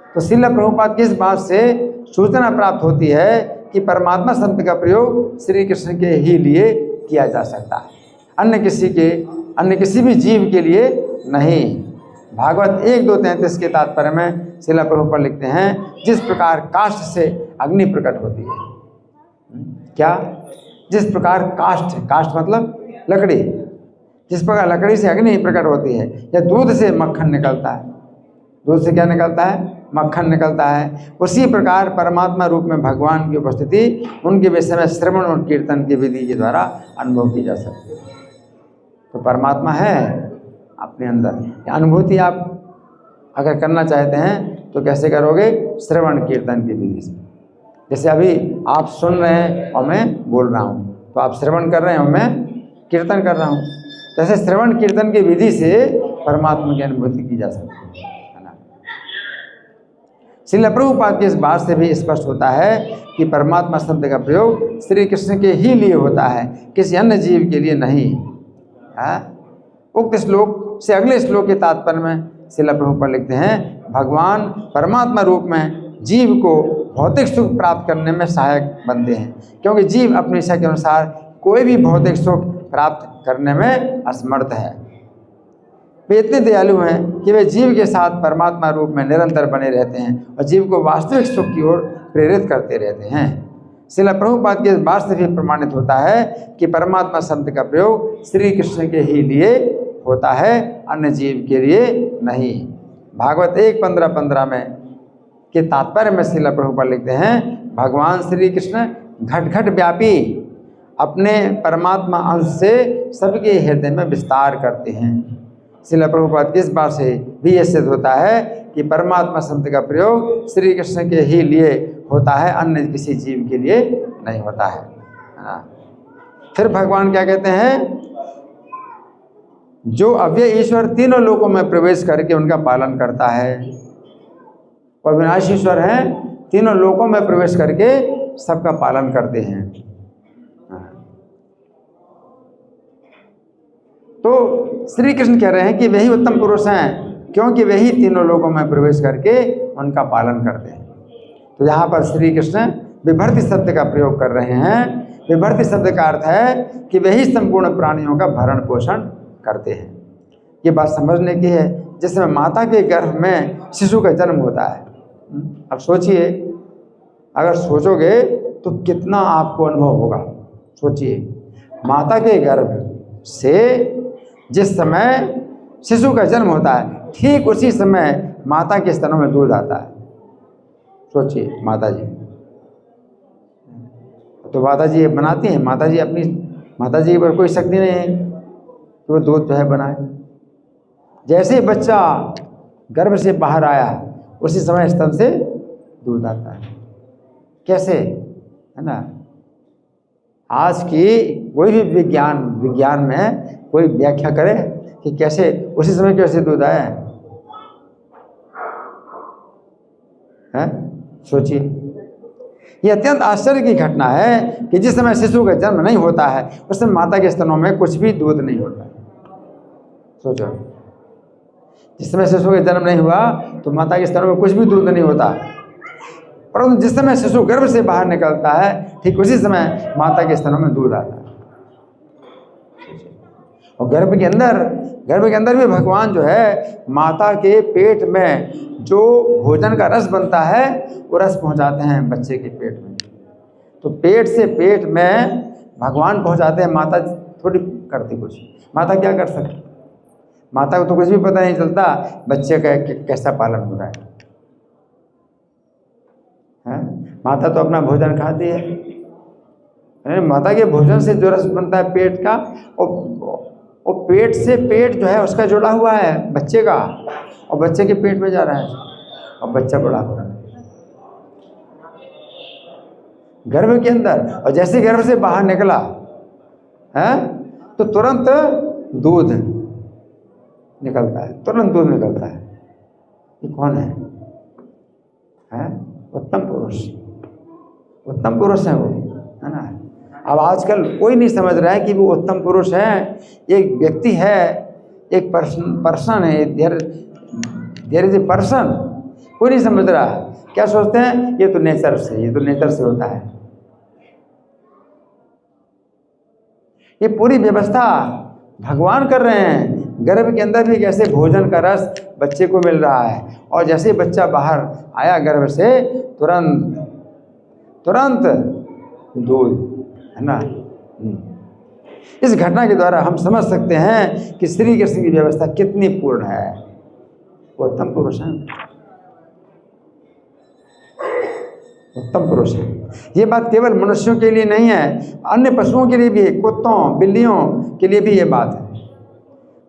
तो श्रील प्रभुपाद की इस बात से सूचना प्राप्त होती है कि परमात्मा शब्द का प्रयोग श्री कृष्ण के ही लिए किया जा सकता है, अन्य किसी भी जीव के लिए नहीं। भागवत 1.2.33 के तात्पर्य में श्रील प्रभुपाद लिखते हैं, जिस प्रकार काष्ठ से अग्नि प्रकट होती है, क्या, जिस प्रकार काष्ठ मतलब लकड़ी, जिस प्रकार लकड़ी से अग्नि प्रकट होती है, या दूध से मक्खन निकलता है, दूध से क्या निकलता है, मक्खन निकलता है, उसी प्रकार परमात्मा रूप में भगवान की उपस्थिति उनके विषय में श्रवण और कीर्तन की विधि के द्वारा अनुभव की जा सकती है। तो परमात्मा है अपने अंदर। अनुभूति आप अगर करना चाहते हैं तो कैसे करोगे, श्रवण कीर्तन की विधि से। जैसे अभी आप सुन रहे हैं और मैं बोल रहा हूँ, तो आप श्रवण कर रहे हैं और मैं कीर्तन कर रहा हूँ, तो ऐसे श्रवण कीर्तन की विधि से परमात्मा की अनुभूति की जा सकती है ना। श्रील प्रभुपाद की इस बात से भी स्पष्ट होता है कि परमात्मा शब्द का प्रयोग श्री कृष्ण के ही लिए होता है, किसी अन्य जीव के लिए नहीं। उक्त श्लोक से अगले श्लोक के तात्पर्य में श्रील प्रभुपाद लिखते हैं, भगवान परमात्मा रूप में जीव को भौतिक सुख प्राप्त करने में सहायक बनते हैं, क्योंकि जीव अपनी इच्छा के अनुसार कोई भी भौतिक सुख प्राप्त करने में असमर्थ है। वे इतने दयालु हैं कि वे जीव के साथ परमात्मा रूप में निरंतर बने रहते हैं और जीव को वास्तविक सुख की ओर प्रेरित करते रहते हैं। श्रील प्रभुपाद के इस बात से भी प्रमाणित होता है कि परमात्मा शब्द का प्रयोग श्री कृष्ण के ही लिए होता है, अन्य जीव के लिए नहीं। भागवत 1.15 में के तात्पर्य में श्रील प्रभुपाद लिखते हैं, भगवान श्री कृष्ण घट घट व्यापी अपने परमात्मा अंश से सबके हृदय में विस्तार करते हैं। श्रील प्रभुपाद की इस बात से भी यह सिद्ध होता है कि परमात्मा शब्द का प्रयोग श्री कृष्ण के ही लिए होता है, अन्य किसी जीव के लिए नहीं होता है ना। फिर भगवान क्या कहते हैं, जो अव्यय ईश्वर तीनों लोकों में प्रवेश करके उनका पालन करता है, और विनाशी ईश्वर हैं, तीनों लोकों में प्रवेश करके सबका पालन करते हैं। तो श्री कृष्ण कह रहे हैं कि वही उत्तम पुरुष हैं, क्योंकि वही तीनों लोकों में प्रवेश करके उनका पालन करते हैं। तो यहाँ पर श्री कृष्ण विभर्ति शब्द का प्रयोग कर रहे हैं। विभर्ति शब्द का अर्थ है कि वही संपूर्ण प्राणियों का भरण पोषण करते हैं। ये बात समझने की है, जिसमें माता के गर्भ में शिशु का जन्म होता है। अब सोचिए, अगर सोचोगे तो कितना आपको अनुभव होगा। सोचिए, माता के गर्भ से जिस समय शिशु का जन्म होता है, ठीक उसी समय माता के स्तनों में दूध आता है। सोचिए, माता जी तो माता जी बनाती हैं, माता जी पर कोई शक्ति नहीं है कि वो दूध जो है बनाए। जैसे बच्चा गर्भ से बाहर आया, उसी समय स्तन से दूध आता है। कैसे, है ना। आज की कोई भी विज्ञान में कोई व्याख्या करे कि कैसे उसी समय कैसे दूध आया है। सोचिए, यह अत्यंत आश्चर्य की घटना है कि जिस समय शिशु का जन्म नहीं होता है, उस समय माता के स्तनों में कुछ भी दूध नहीं होता है। सोचो, जिस समय शिशु का जन्म नहीं हुआ तो माता के स्तनों में कुछ भी दूध नहीं होता, परंतु जिस समय शिशु गर्भ से बाहर निकलता है, ठीक उसी समय माता के स्तनों में दूध आता है। और गर्भ के अंदर भी भगवान जो है, माता के पेट में जो भोजन का रस बनता है, वो रस पहुंचाते हैं बच्चे के पेट में। तो पेट से पेट में भगवान पहुंचाते हैं, माता थोड़ी करती कुछ। माता क्या कर सकती, माता को तो कुछ भी पता नहीं चलता बच्चे का कैसा पालन हो रहा है। माता तो अपना भोजन खाती है। माता के भोजन से जो रस बनता है पेट का, और पेट से पेट जो है उसका जुड़ा हुआ है बच्चे का, और बच्चे के पेट में जा रहा है और बच्चा बड़ा हो रहा है। गर्भ के अंदर, और जैसे गर्भ से बाहर निकला है तो तुरंत दूध निकलता है, तुरंत दूध निकलता है। ये कौन है? उत्तम पुरुष, उत्तम पुरुष है वो, है ना। अब आजकल कोई नहीं समझ रहा है कि वो उत्तम पुरुष है, एक व्यक्ति है, एक पर्सन है, देयर इज ए पर्सन। कोई नहीं समझ रहा। क्या सोचते हैं? ये तो नेचर से, ये तो नेचर से होता है। ये पूरी व्यवस्था भगवान कर रहे हैं। गर्भ के अंदर भी कैसे भोजन का रस बच्चे को मिल रहा है, और जैसे बच्चा बाहर आया गर्भ से तुरंत तुरंत दूध, है ना। इस घटना के द्वारा हम समझ सकते हैं कि श्री कृष्ण की व्यवस्था कितनी पूर्ण है। वो उत्तम पुरुष है, उत्तम पुरुष है। ये बात केवल मनुष्यों के लिए नहीं है, अन्य पशुओं के लिए भी है, कुत्तों बिल्लियों के लिए भी ये बात है।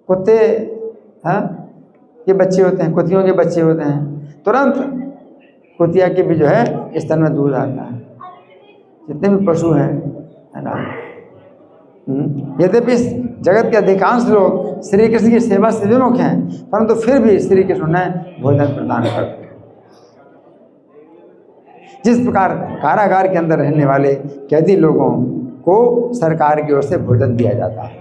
कुत्ते के बच्चे होते हैं, कुत्तियों के बच्चे होते हैं, तुरंत कुतिया के भी जो है स्तन में दूध आता है। जितने भी पशु हैं, है ना। यद्यपि जगत के अधिकांश लोग श्री कृष्ण की सेवा से विमुख हैं, परंतु फिर भी श्री कृष्ण ने भोजन प्रदान करते हैं। जिस प्रकार कारागार के अंदर रहने वाले कैदी लोगों को सरकार की ओर से भोजन दिया जाता है,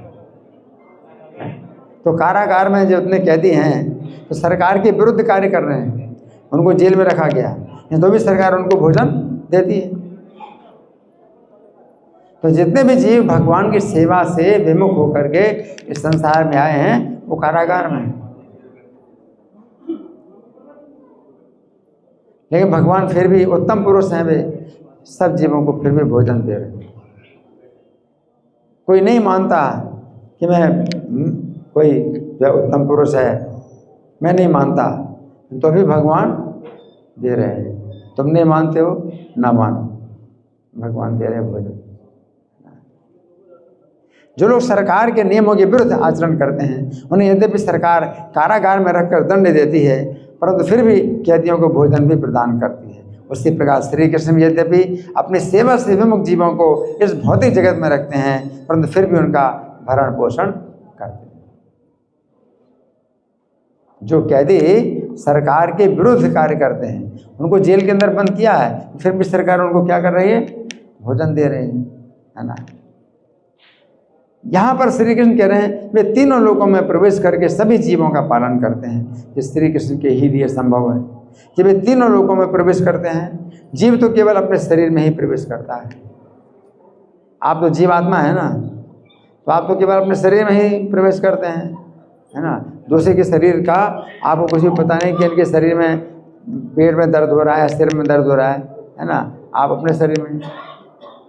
तो कारागार में जो उतने कैदी हैं तो सरकार के विरुद्ध कार्य कर रहे हैं, उनको जेल में रखा गया, तो भी सरकार उनको भोजन देती है। तो जितने भी जीव भगवान की सेवा से विमुख होकर के इस संसार में आए हैं वो कारागार में हैं। लेकिन भगवान फिर भी उत्तम पुरुष हैं, वे सब जीवों को फिर भी भोजन दे रहे हैं। कोई नहीं मानता कि मैं कोई उत्तम पुरुष है, मैं नहीं मानता, तो भी भगवान दे रहे हैं। तुम नहीं मानते हो, ना मानो, भगवान दे रहे हैं भोजन। जो लोग सरकार के नियमों के विरुद्ध आचरण करते हैं, उन्हें यद्यपि सरकार कारागार में रखकर दंड देती है, परंतु फिर भी कैदियों को भोजन भी प्रदान करती है। उसी प्रकार श्री कृष्ण यद्यपि अपनी सेवा से विमुख जीवों को इस भौतिक जगत में रखते हैं, परंतु फिर भी उनका भरण पोषण करते हैं। जो कैदी सरकार के विरुद्ध कार्य करते हैं, उनको जेल के अंदर बंद किया है, फिर भी सरकार उनको क्या कर रही है? भोजन दे रही है ना। यहाँ पर श्री कृष्ण कह रहे हैं वे तीनों लोकों में प्रवेश करके सभी जीवों का पालन करते हैं। ये श्री कृष्ण के ही लिए संभव है कि वे तीनों लोकों में प्रवेश करते हैं। जीव तो केवल अपने शरीर में ही प्रवेश करता है। आप तो जीवात्मा है ना, तो आप तो केवल अपने शरीर में ही प्रवेश करते हैं, है ना। दूसरे के शरीर का आपको कुछ भी पता नहीं कि इनके शरीर में पेट में दर्द हो रहा है, सिर में दर्द हो रहा है ना। आप अपने शरीर में,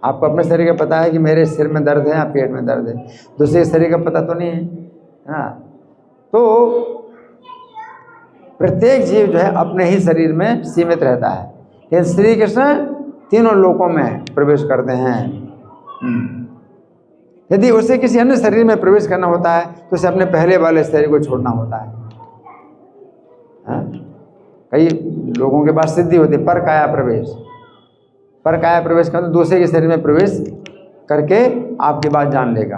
आपको अपने शरीर का पता है कि मेरे सिर में दर्द है या पेट में दर्द है, दूसरे के शरीर का पता तो नहीं है ना। तो प्रत्येक जीव जो है अपने ही शरीर में सीमित रहता है, लेकिन श्री कृष्ण तीनों लोकों में प्रवेश करते हैं। यदि उसे किसी अन्य शरीर में प्रवेश करना होता है तो उसे अपने पहले वाले शरीर को छोड़ना होता है। कई लोगों के पास सिद्धि होती है पर काया प्रवेश। पर काया प्रवेश करते दूसरे के शरीर में प्रवेश करके आपकी बात जान लेगा,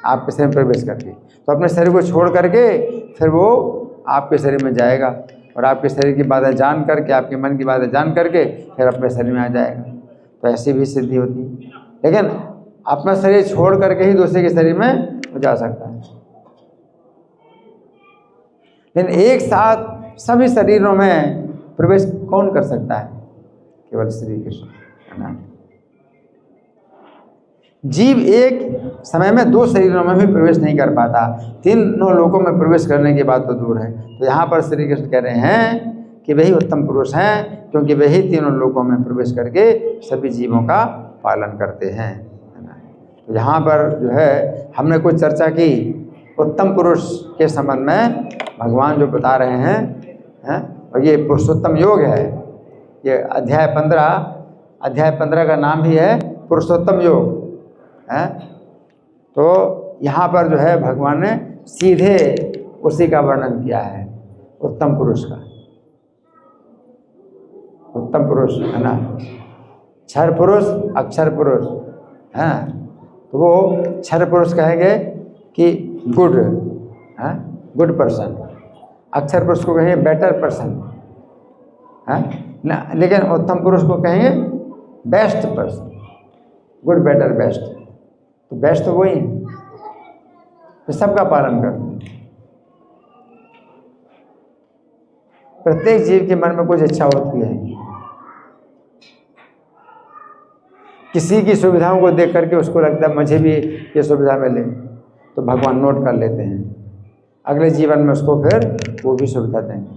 आपके शरीर में प्रवेश करके, तो अपने शरीर को छोड़ करके फिर वो आपके शरीर में जाएगा और आपके शरीर की बातें जान करके, आपके मन की बातें जान करके फिर अपने शरीर में आ जाएगा। तो ऐसी भी सिद्धि होती है, लेकिन अपना शरीर छोड़ करके ही दूसरे के शरीर में वो जा सकता है। लेकिन एक साथ सभी शरीरों में प्रवेश कौन कर सकता है? केवल श्री कृष्ण, है ना। जीव एक समय में दो शरीरों में भी प्रवेश नहीं कर पाता, तीनों लोकों में प्रवेश करने की बात तो दूर है। तो यहाँ पर श्री कृष्ण कह रहे हैं कि वही उत्तम पुरुष हैं, क्योंकि वही तीनों लोकों में प्रवेश करके सभी जीवों का पालन करते हैं, है ना। तो यहाँ पर जो है हमने कुछ चर्चा की उत्तम पुरुष के संबंध में, भगवान जो बता रहे हैं, और ये पुरुषोत्तम योग है। ये अध्याय 15 का नाम ही है पुरुषोत्तम योग है। तो यहाँ पर जो है भगवान ने सीधे उसी का वर्णन किया है, उत्तम पुरुष का। उत्तम पुरुष, है ना। क्षर पुरुष, अक्षर पुरुष, हैं, तो वो क्षर पुरुष कहेंगे कि गुड, हैं, गुड पर्सन। अक्षर पुरुष को कहेंगे बेटर पर्सन, हैं, लेकिन उत्तम पुरुष को कहेंगे best person. Good, better, best, तो बेस्ट तो वही है, तो सबका पालन करते हैं। प्रत्येक जीव के मन में कुछ इच्छा होती है, किसी की सुविधाओं को देख करके उसको लगता है मुझे भी ये सुविधा मिले, तो भगवान नोट कर लेते हैं, अगले जीवन में उसको फिर वो भी सुविधा देंगे।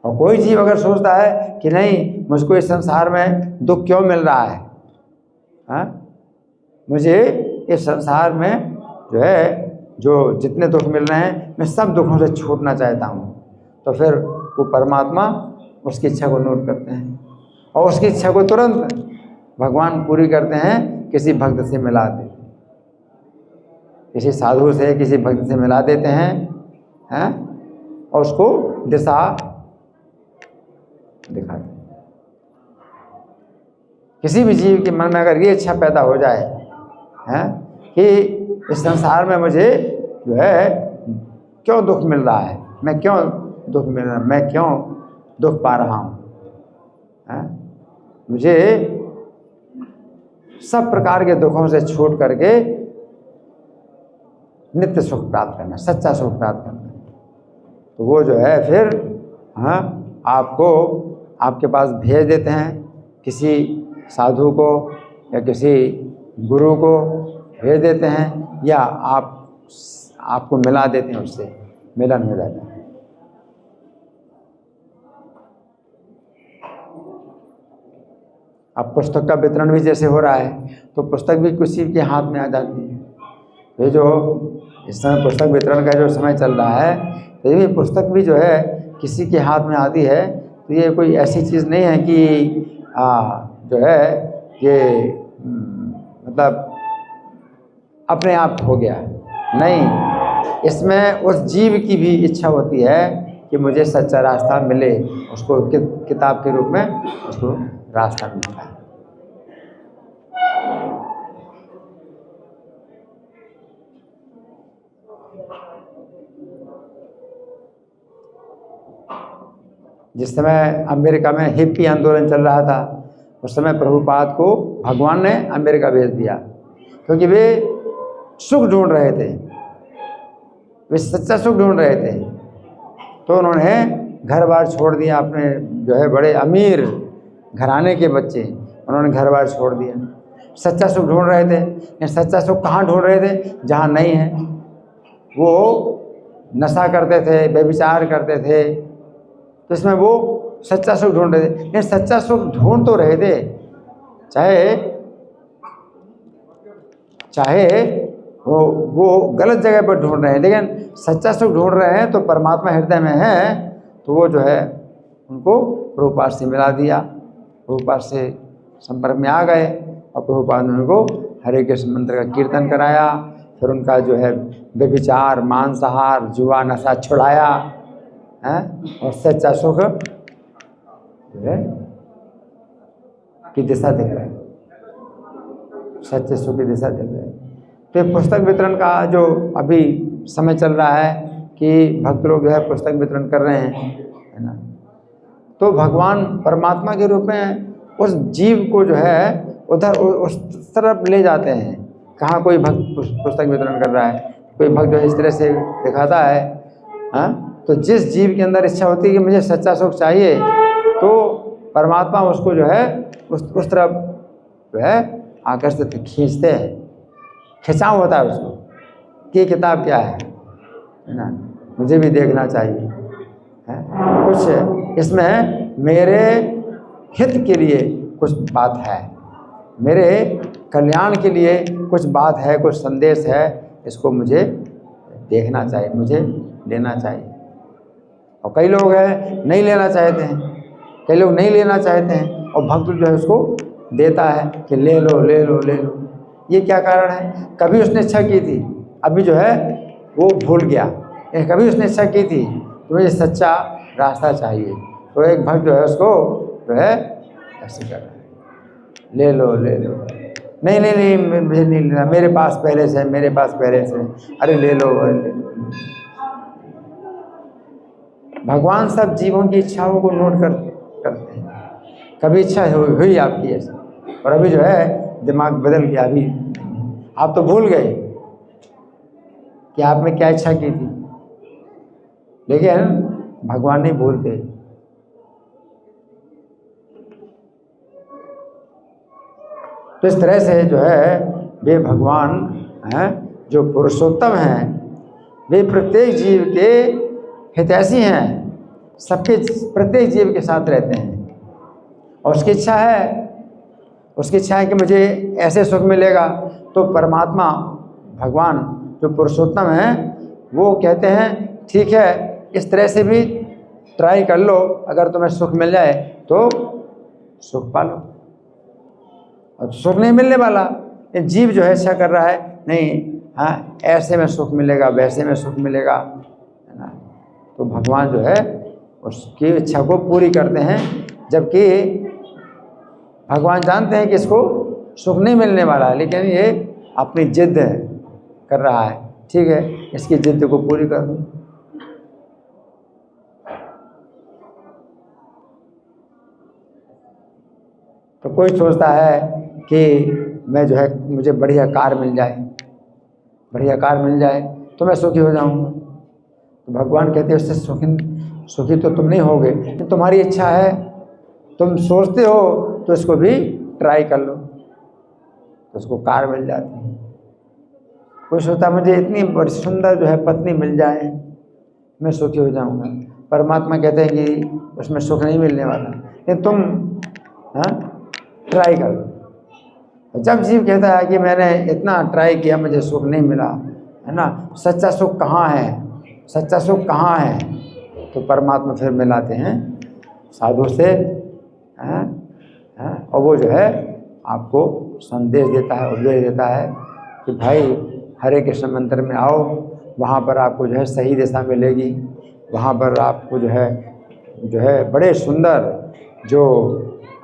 और कोई जीव अगर सोचता है कि नहीं मुझको इस संसार में दुख क्यों मिल रहा है, मुझे इस संसार में जो है जो जितने दुख मिल रहे हैं मैं सब दुखों से छूटना चाहता हूँ, तो फिर वो परमात्मा उसकी इच्छा को नोट करते हैं और उसकी इच्छा को तुरंत भगवान पूरी करते हैं, किसी भक्त से मिला देते हैं, किसी साधु से, किसी भक्त से मिला देते हैं, और उसको दिशा दिखाते हैं। किसी भी जीव के मन में अगर ये इच्छा पैदा हो जाए कि इस संसार में मुझे जो है क्यों दुख मिल रहा है, मैं क्यों दुख मिल रहा है, मैं क्यों दुख पा रहा हूँ, मुझे सब प्रकार के दुखों से छूट करके नित्य सुख प्राप्त करना, सच्चा सुख प्राप्त करना, तो वो जो है फिर आपको आपके पास भेज देते हैं, किसी साधु को या किसी गुरु को भेज देते हैं, या आपको मिला देते हैं, उससे मिलन हो जाता है। अब पुस्तक का वितरण भी जैसे हो रहा है, तो पुस्तक भी किसी के हाथ में आ जाती है। ये जो इस समय पुस्तक वितरण का जो समय चल रहा है, तो ये पुस्तक भी जो है किसी के हाथ में आती है, तो ये कोई ऐसी चीज़ नहीं है कि जो है ये मतलब अपने आप हो गया, नहीं, इसमें उस जीव की भी इच्छा होती है कि मुझे सच्चा रास्ता मिले, उसको किताब के रूप में उसको रास्ता मिलता है। जिस समय अमेरिका में हिप्पी आंदोलन चल रहा था, उस समय प्रभुपाद को भगवान ने अमेरिका भेज दिया, क्योंकि वे सुख ढूंढ रहे थे, वे सच्चा सुख ढूंढ रहे थे, तो उन्होंने घर बार छोड़ दिया। अपने जो है बड़े अमीर घराने के बच्चे, उन्होंने घर बार छोड़ दिया, सच्चा सुख ढूंढ रहे थे। लेकिन सच्चा सुख कहाँ ढूंढ रहे थे? जहाँ नहीं है। वो नशा करते थे, व्यभिचार करते थे, तो इसमें वो सच्चा सुख ढूंढ रहे थे। लेकिन सच्चा सुख ढूंढ तो रहे थे, चाहे वो गलत जगह पर ढूंढ रहे हैं, लेकिन सच्चा सुख ढूंढ रहे हैं तो परमात्मा हृदय में है, तो वो जो है उनको प्रभुपाद से मिला दिया, प्रभुपाद से संपर्क में आ गए, और प्रभुपाद ने उनको हरे कृष्ण मंत्र का कीर्तन कराया, फिर उनका जो है व्यभिचार, मांसाहार, जुआ, नशा छुड़ाया है, और सच्चा सुख जो है की दिशा दिख रहा है, सच्चे सुख की दिशा दिख रही है। तो पुस्तक वितरण का जो अभी समय चल रहा है कि भक्त लोग जो है पुस्तक वितरण कर रहे हैं, है ना, तो भगवान परमात्मा के रूप में उस जीव को जो है उधर उस तरफ ले जाते हैं। कहाँ कोई भक्त पुस्तक वितरण कर रहा है, कोई भक्त जो है इस तरह से दिखाता है, तो जिस जीव के अंदर इच्छा होती है कि मुझे सच्चा सुख चाहिए, तो परमात्मा उसको जो है उस तरफ जो है आकर्षित खींचते हैं, खिंचाव होता है उसको कि किताब क्या है ना, मुझे भी देखना चाहिए, है कुछ इसमें मेरे हित के लिए कुछ बात है, मेरे कल्याण के लिए कुछ बात है, कुछ संदेश है, इसको मुझे देखना चाहिए, मुझे लेना चाहिए। और कई लोग हैं नहीं लेना चाहते हैं, कई लोग नहीं लेना चाहते हैं, और भक्त जो है उसको देता है कि ले लो ले लो ले लो। ये क्या कारण है? कभी उसने इच्छा की थी, अभी जो है वो भूल गया, कभी उसने इच्छा की थी कि मुझे सच्चा रास्ता चाहिए, तो एक भक्त जो है उसको जो है ऐसे कर रहा है, ले लो ले लो, नहीं नहीं नहीं मुझे नहीं लेना, मेरे पास पहले से, मेरे पास पहले से, अरे ले लो अरे ले लो। भगवान सब जीवों की इच्छाओं को नोट करते हैं। कभी इच्छा हुई आपकी ऐसी, और अभी जो है दिमाग बदल गया, अभी आप तो भूल गए कि आपने क्या इच्छा की थी, लेकिन भगवान नहीं भूलते। तो इस तरह से जो है वे भगवान हैं जो पुरुषोत्तम हैं, वे प्रत्येक जीव के हितैषी हैं, सबके प्रत्येक जीव के साथ रहते हैं। और उसकी इच्छा है कि मुझे ऐसे सुख मिलेगा। तो परमात्मा भगवान जो पुरुषोत्तम हैं वो कहते हैं ठीक है, इस तरह से भी ट्राई कर लो, अगर तुम्हें सुख मिल जाए तो सुख पालो, और सुख नहीं मिलने वाला ये जीव जो है इच्छा कर रहा है, नहीं हाँ ऐसे में सुख मिलेगा, वैसे में सुख मिलेगा, है ना। तो भगवान जो है उसकी इच्छा को पूरी करते हैं, जबकि भगवान जानते हैं कि इसको सुख नहीं मिलने वाला है, लेकिन ये अपनी जिद कर रहा है, ठीक है इसकी जिद को पूरी कर दो। तो कोई सोचता है कि मैं जो है मुझे बढ़िया कार मिल जाए, बढ़िया कार मिल जाए तो मैं सुखी हो जाऊंगा। तो भगवान कहते हैं उससे सुखी तो तुम नहीं होगे, तुम्हारी इच्छा है, तुम सोचते हो तो इसको भी ट्राई कर लो, तो उसको कार मिल जाती है। कोई सोचता मुझे इतनी बड़ी सुंदर जो है पत्नी मिल जाए मैं सुखी हो जाऊंगा। परमात्मा कहते हैं कि उसमें सुख नहीं मिलने वाला, लेकिन तुम ट्राई कर लो। जब जीव कहता है कि मैंने इतना ट्राई किया मुझे सुख नहीं मिला, है ना, सच्चा सुख कहाँ है, सच्चा सुख कहाँ है, तो परमात्मा फिर मिलाते हैं साधु से, और वो जो है आपको संदेश देता है, उपदेश देता है कि भाई हरे कृष्ण मंत्र में आओ, वहाँ पर आपको जो है सही दिशा मिलेगी, वहाँ पर आपको जो है बड़े सुंदर जो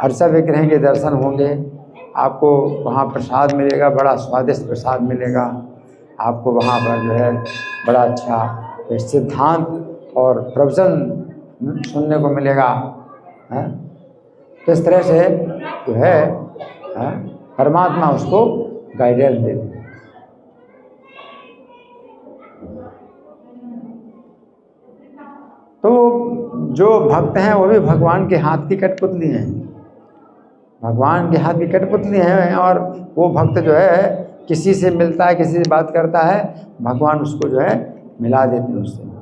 अर्चा विग्रह के दर्शन होंगे, आपको वहाँ प्रसाद मिलेगा, बड़ा स्वादिष्ट प्रसाद मिलेगा, आपको वहाँ पर जो है बड़ा अच्छा सिद्धांत और प्रवचन सुनने को मिलेगा। तो इस तरह से जो है परमात्मा उसको गाइडेंस देते हैं। तो जो भक्त हैं वो भी भगवान के हाथ की कठपुतली हैं, भगवान के हाथ की कठपुतली हैं, और वो भक्त जो है किसी से मिलता है, किसी से बात करता है, भगवान उसको जो है मिला देते हैं उससे।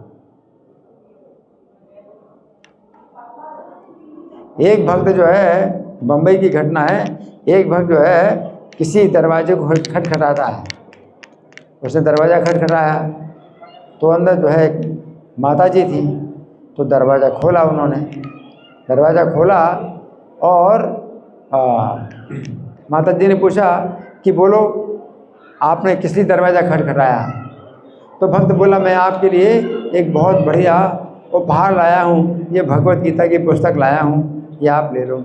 एक भक्त जो है, बम्बई की घटना है, एक भक्त जो है किसी दरवाजे को खटखटाता है, उसने दरवाज़ा खटखटाया तो अंदर जो है माता जी थी, तो दरवाज़ा खोला उन्होंने, दरवाज़ा खोला और माता जी ने पूछा कि बोलो आपने किस लिए दरवाज़ा खटखटाया। तो भक्त बोला मैं आपके लिए एक बहुत बढ़िया उपहार लाया हूँ, ये भगवत गीता की पुस्तक लाया हूँ, ये आप ले लो।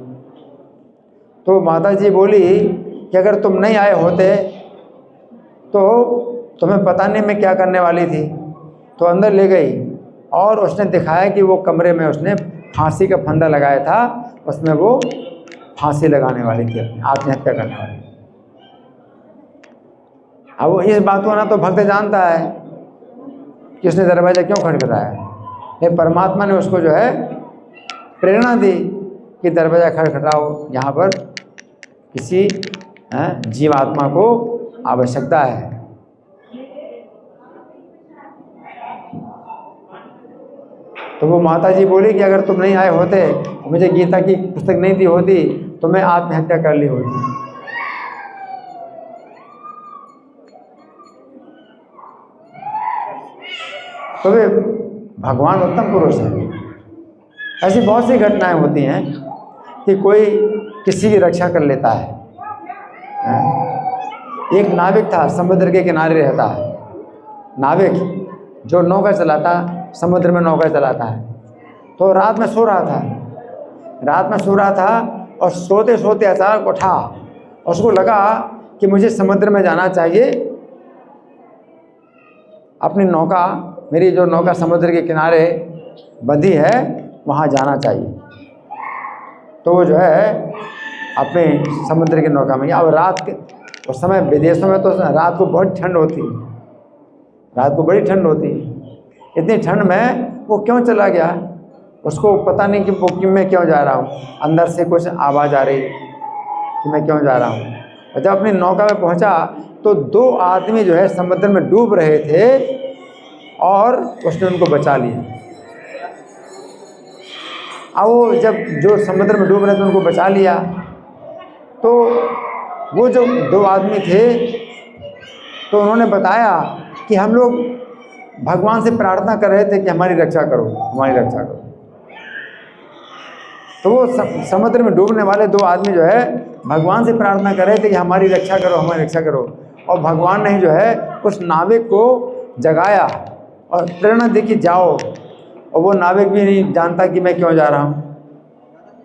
तो माता जी बोली कि अगर तुम नहीं आए होते तो तुम्हें पता नहीं मैं क्या करने वाली थी। तो अंदर ले गई और उसने दिखाया कि वो कमरे में उसने फांसी का फंदा लगाया था, उसमें वो फांसी लगाने वाली थी, अपनी आत्महत्या करने वाली। अब वो इस बात को ना तो भक्त जानता है कि उसने दरवाज़ा क्यों खटखटाया, ये परमात्मा ने उसको जो है प्रेरणा दी कि दरवाज़ा खटखटाओ, यहाँ पर किसी जीवात्मा को आवश्यकता है। तो वो माता जी बोली कि अगर तुम नहीं आए होते, मुझे गीता की पुस्तक नहीं दी होती, तो मैं आत्महत्या कर ली होती। तो वे भगवान उत्तम पुरुष हैं। ऐसी बहुत सी घटनाएं होती हैं कि कोई किसी की रक्षा कर लेता है। एक नाविक था, समुद्र के किनारे रहता है, नाविक जो नौका चलाता, समुद्र में नौका चलाता है। तो रात में सो रहा था, और सोते सोते अचानक उठा, उसको लगा कि मुझे समुद्र में जाना चाहिए, अपनी नौका, मेरी जो नौका समुद्र के किनारे बंधी है वहाँ जाना चाहिए। तो वो जो है अपने समुद्र की नौका में गया। अब रात के उस समय विदेशों में तो रात को बहुत ठंड होती है, रात को बड़ी ठंड होती है। इतनी ठंड में वो क्यों चला गया, उसको पता नहीं कि मैं क्यों जा रहा हूँ, अंदर से कुछ आवाज़ आ रही कि मैं क्यों जा रहा हूँ। और जब अपनी नौका में पहुँचा तो 2 आदमी जो है समुद्र में डूब रहे थे और उसने उनको बचा लिया। अब वो जब जो समुद्र में डूब रहे थे उनको बचा लिया, तो वो जो 2 आदमी थे तो उन्होंने बताया कि हम लोग भगवान से प्रार्थना कर रहे थे कि हमारी रक्षा करो, हमारी रक्षा करो। तो वो समुद्र में डूबने वाले 2 आदमी जो है भगवान से प्रार्थना कर रहे थे कि हमारी रक्षा करो, हमारी रक्षा करो। और भगवान ने जो है उस नाविक को जगाया और प्रेरणा दी कि जाओ। और वो नाविक भी नहीं जानता कि मैं क्यों जा रहा हूँ।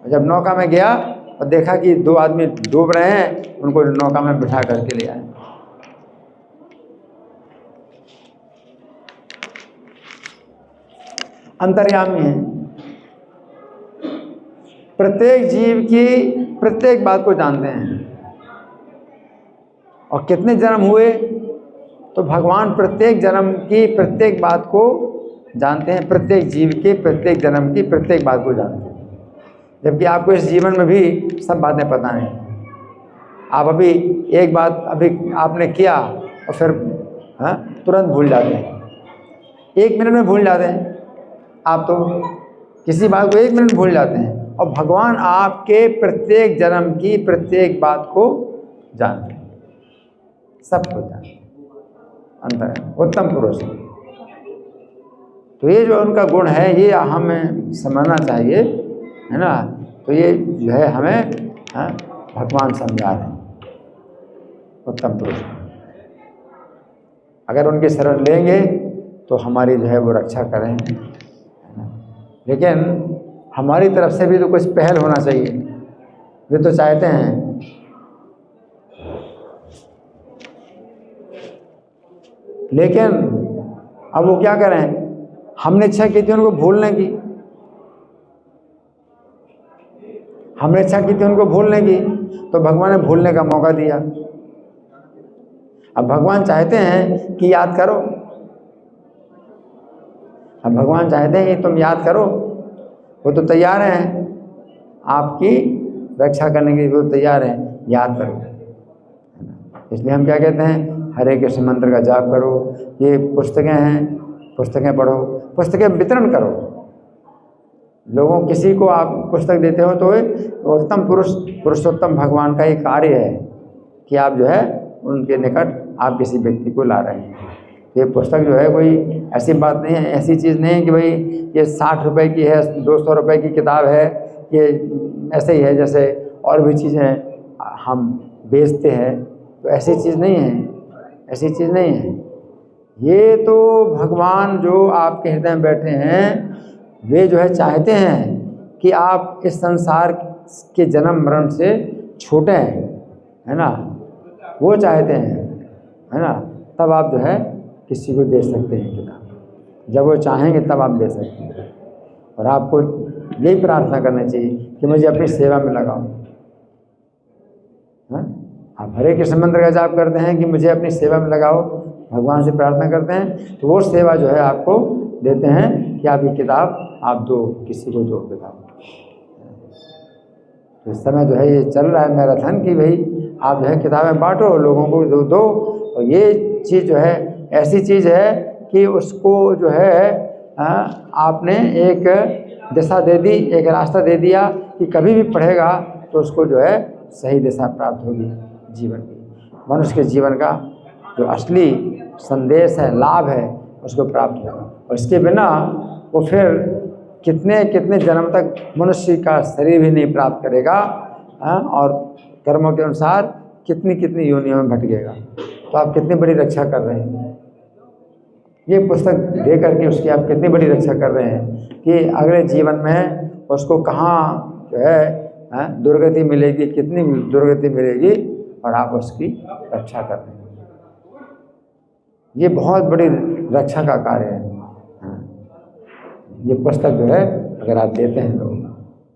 जब नौका में गया और देखा कि 2 आदमी डूब रहे हैं, उनको नौका में बिठा करके ले आए। अंतर्यामी है, प्रत्येक जीव की प्रत्येक बात को जानते हैं। और कितने जन्म हुए तो भगवान प्रत्येक जन्म की प्रत्येक बात को जानते हैं, प्रत्येक जीव के प्रत्येक जन्म की प्रत्येक बात को जानते हैं। जबकि आपको इस जीवन में भी सब बातें पता नहीं। आप अभी एक बात अभी आपने किया और फिर तुरंत भूल जाते हैं, 1 मिनट में भूल जाते हैं। आप तो किसी बात को 1 मिनट भूल जाते हैं, और भगवान आपके प्रत्येक जन्म की प्रत्येक बात को जानते हैं, सब कुछ जानते हैं। अंतर उत्तम पुरुष। तो ये जो उनका गुण है ये हमें समझना चाहिए, है ना। तो ये जो है हमें भगवान समझा रहे हैं, उत्तम पुरुष। अगर उनकी शरण लेंगे तो हमारी जो है वो रक्षा करेंगे, है ना। लेकिन हमारी तरफ से भी तो कुछ पहल होना चाहिए। वे तो चाहते हैं लेकिन अब वो क्या करें, हमने इच्छा की थी उनको भूलने की, हमने इच्छा की थी उनको भूलने की, तो भगवान ने भूलने का मौका दिया। अब भगवान चाहते हैं कि याद करो, अब भगवान चाहते हैं कि तुम याद करो। वो तो तैयार हैं आपकी रक्षा करने के लिए, वो तैयार हैं, याद करो। इसलिए हम क्या कहते हैं, हरे कृष्ण मंत्र का जाप करो। ये पुस्तकें हैं, पुस्तकें पढ़ो, पुस्तकें वितरण करो। लोगों किसी को आप पुस्तक देते हो तो उत्तम पुरुषोत्तम भगवान का ये कार्य है कि आप जो है उनके निकट आप किसी व्यक्ति को ला रहे हैं। ये पुस्तक जो है कोई ऐसी बात नहीं है, ऐसी चीज़ नहीं है कि भाई ये 60 रुपए की है, 200 रुपए की किताब है। ये ऐसे ही है जैसे और भी चीज़ें हम बेचते हैं, तो ऐसी चीज़ नहीं है, ऐसी चीज़ नहीं है। ये तो भगवान जो आपके हृदय में बैठे हैं वे जो है चाहते हैं कि आप इस संसार के जन्म मरण से छूटें, है ना। वो चाहते हैं, है ना। तब आप जो है किसी को दे सकते हैं किताब, जब वो चाहेंगे तब आप दे सकते हैं। और आपको यही प्रार्थना करना चाहिए कि मुझे अपनी सेवा में लगाओ। आप हरे कृष्ण मंत्र का जाप करते हैं कि मुझे अपनी सेवा में लगाओ, भगवान से प्रार्थना करते हैं, तो वो सेवा जो है आपको देते हैं कि आप ये किताब आप दो, किसी को दो किताब। तो इस समय जो है ये चल रहा है मैराथन की भाई आप जो है किताबें बांटो, लोगों को दो। और ये चीज़ जो है ऐसी चीज़ है कि उसको जो है आपने एक दिशा दे दी, एक रास्ता दे दिया कि कभी भी पढ़ेगा तो उसको जो है सही दिशा प्राप्त होगी जीवन की। मनुष्य के जीवन का जो असली संदेश है, लाभ है, उसको प्राप्त होगा। और इसके बिना वो फिर कितने कितने जन्म तक मनुष्य का शरीर भी नहीं प्राप्त करेगा, और कर्मों के अनुसार कितनी कितनी योनियों में भटकेगा। तो आप कितनी बड़ी रक्षा कर रहे हैं, ये पुस्तक दे करके उसकी आप कितनी बड़ी रक्षा कर रहे हैं कि अगले जीवन में उसको कहाँ जो है दुर्गति मिलेगी, कितनी दुर्गति मिलेगी, और आप उसकी रक्षा कर रहे हैं। ये बहुत बड़ी रक्षा का कार्य है। ये पुस्तक जो है अगर आप देते हैं तो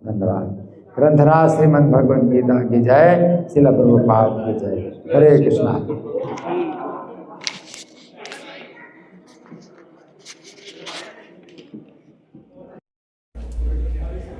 धन्यवाद। ग्रंथराज श्रीमद् भगवद गीता की जय, श्रील प्रभुपाद की जय। हरे कृष्णा।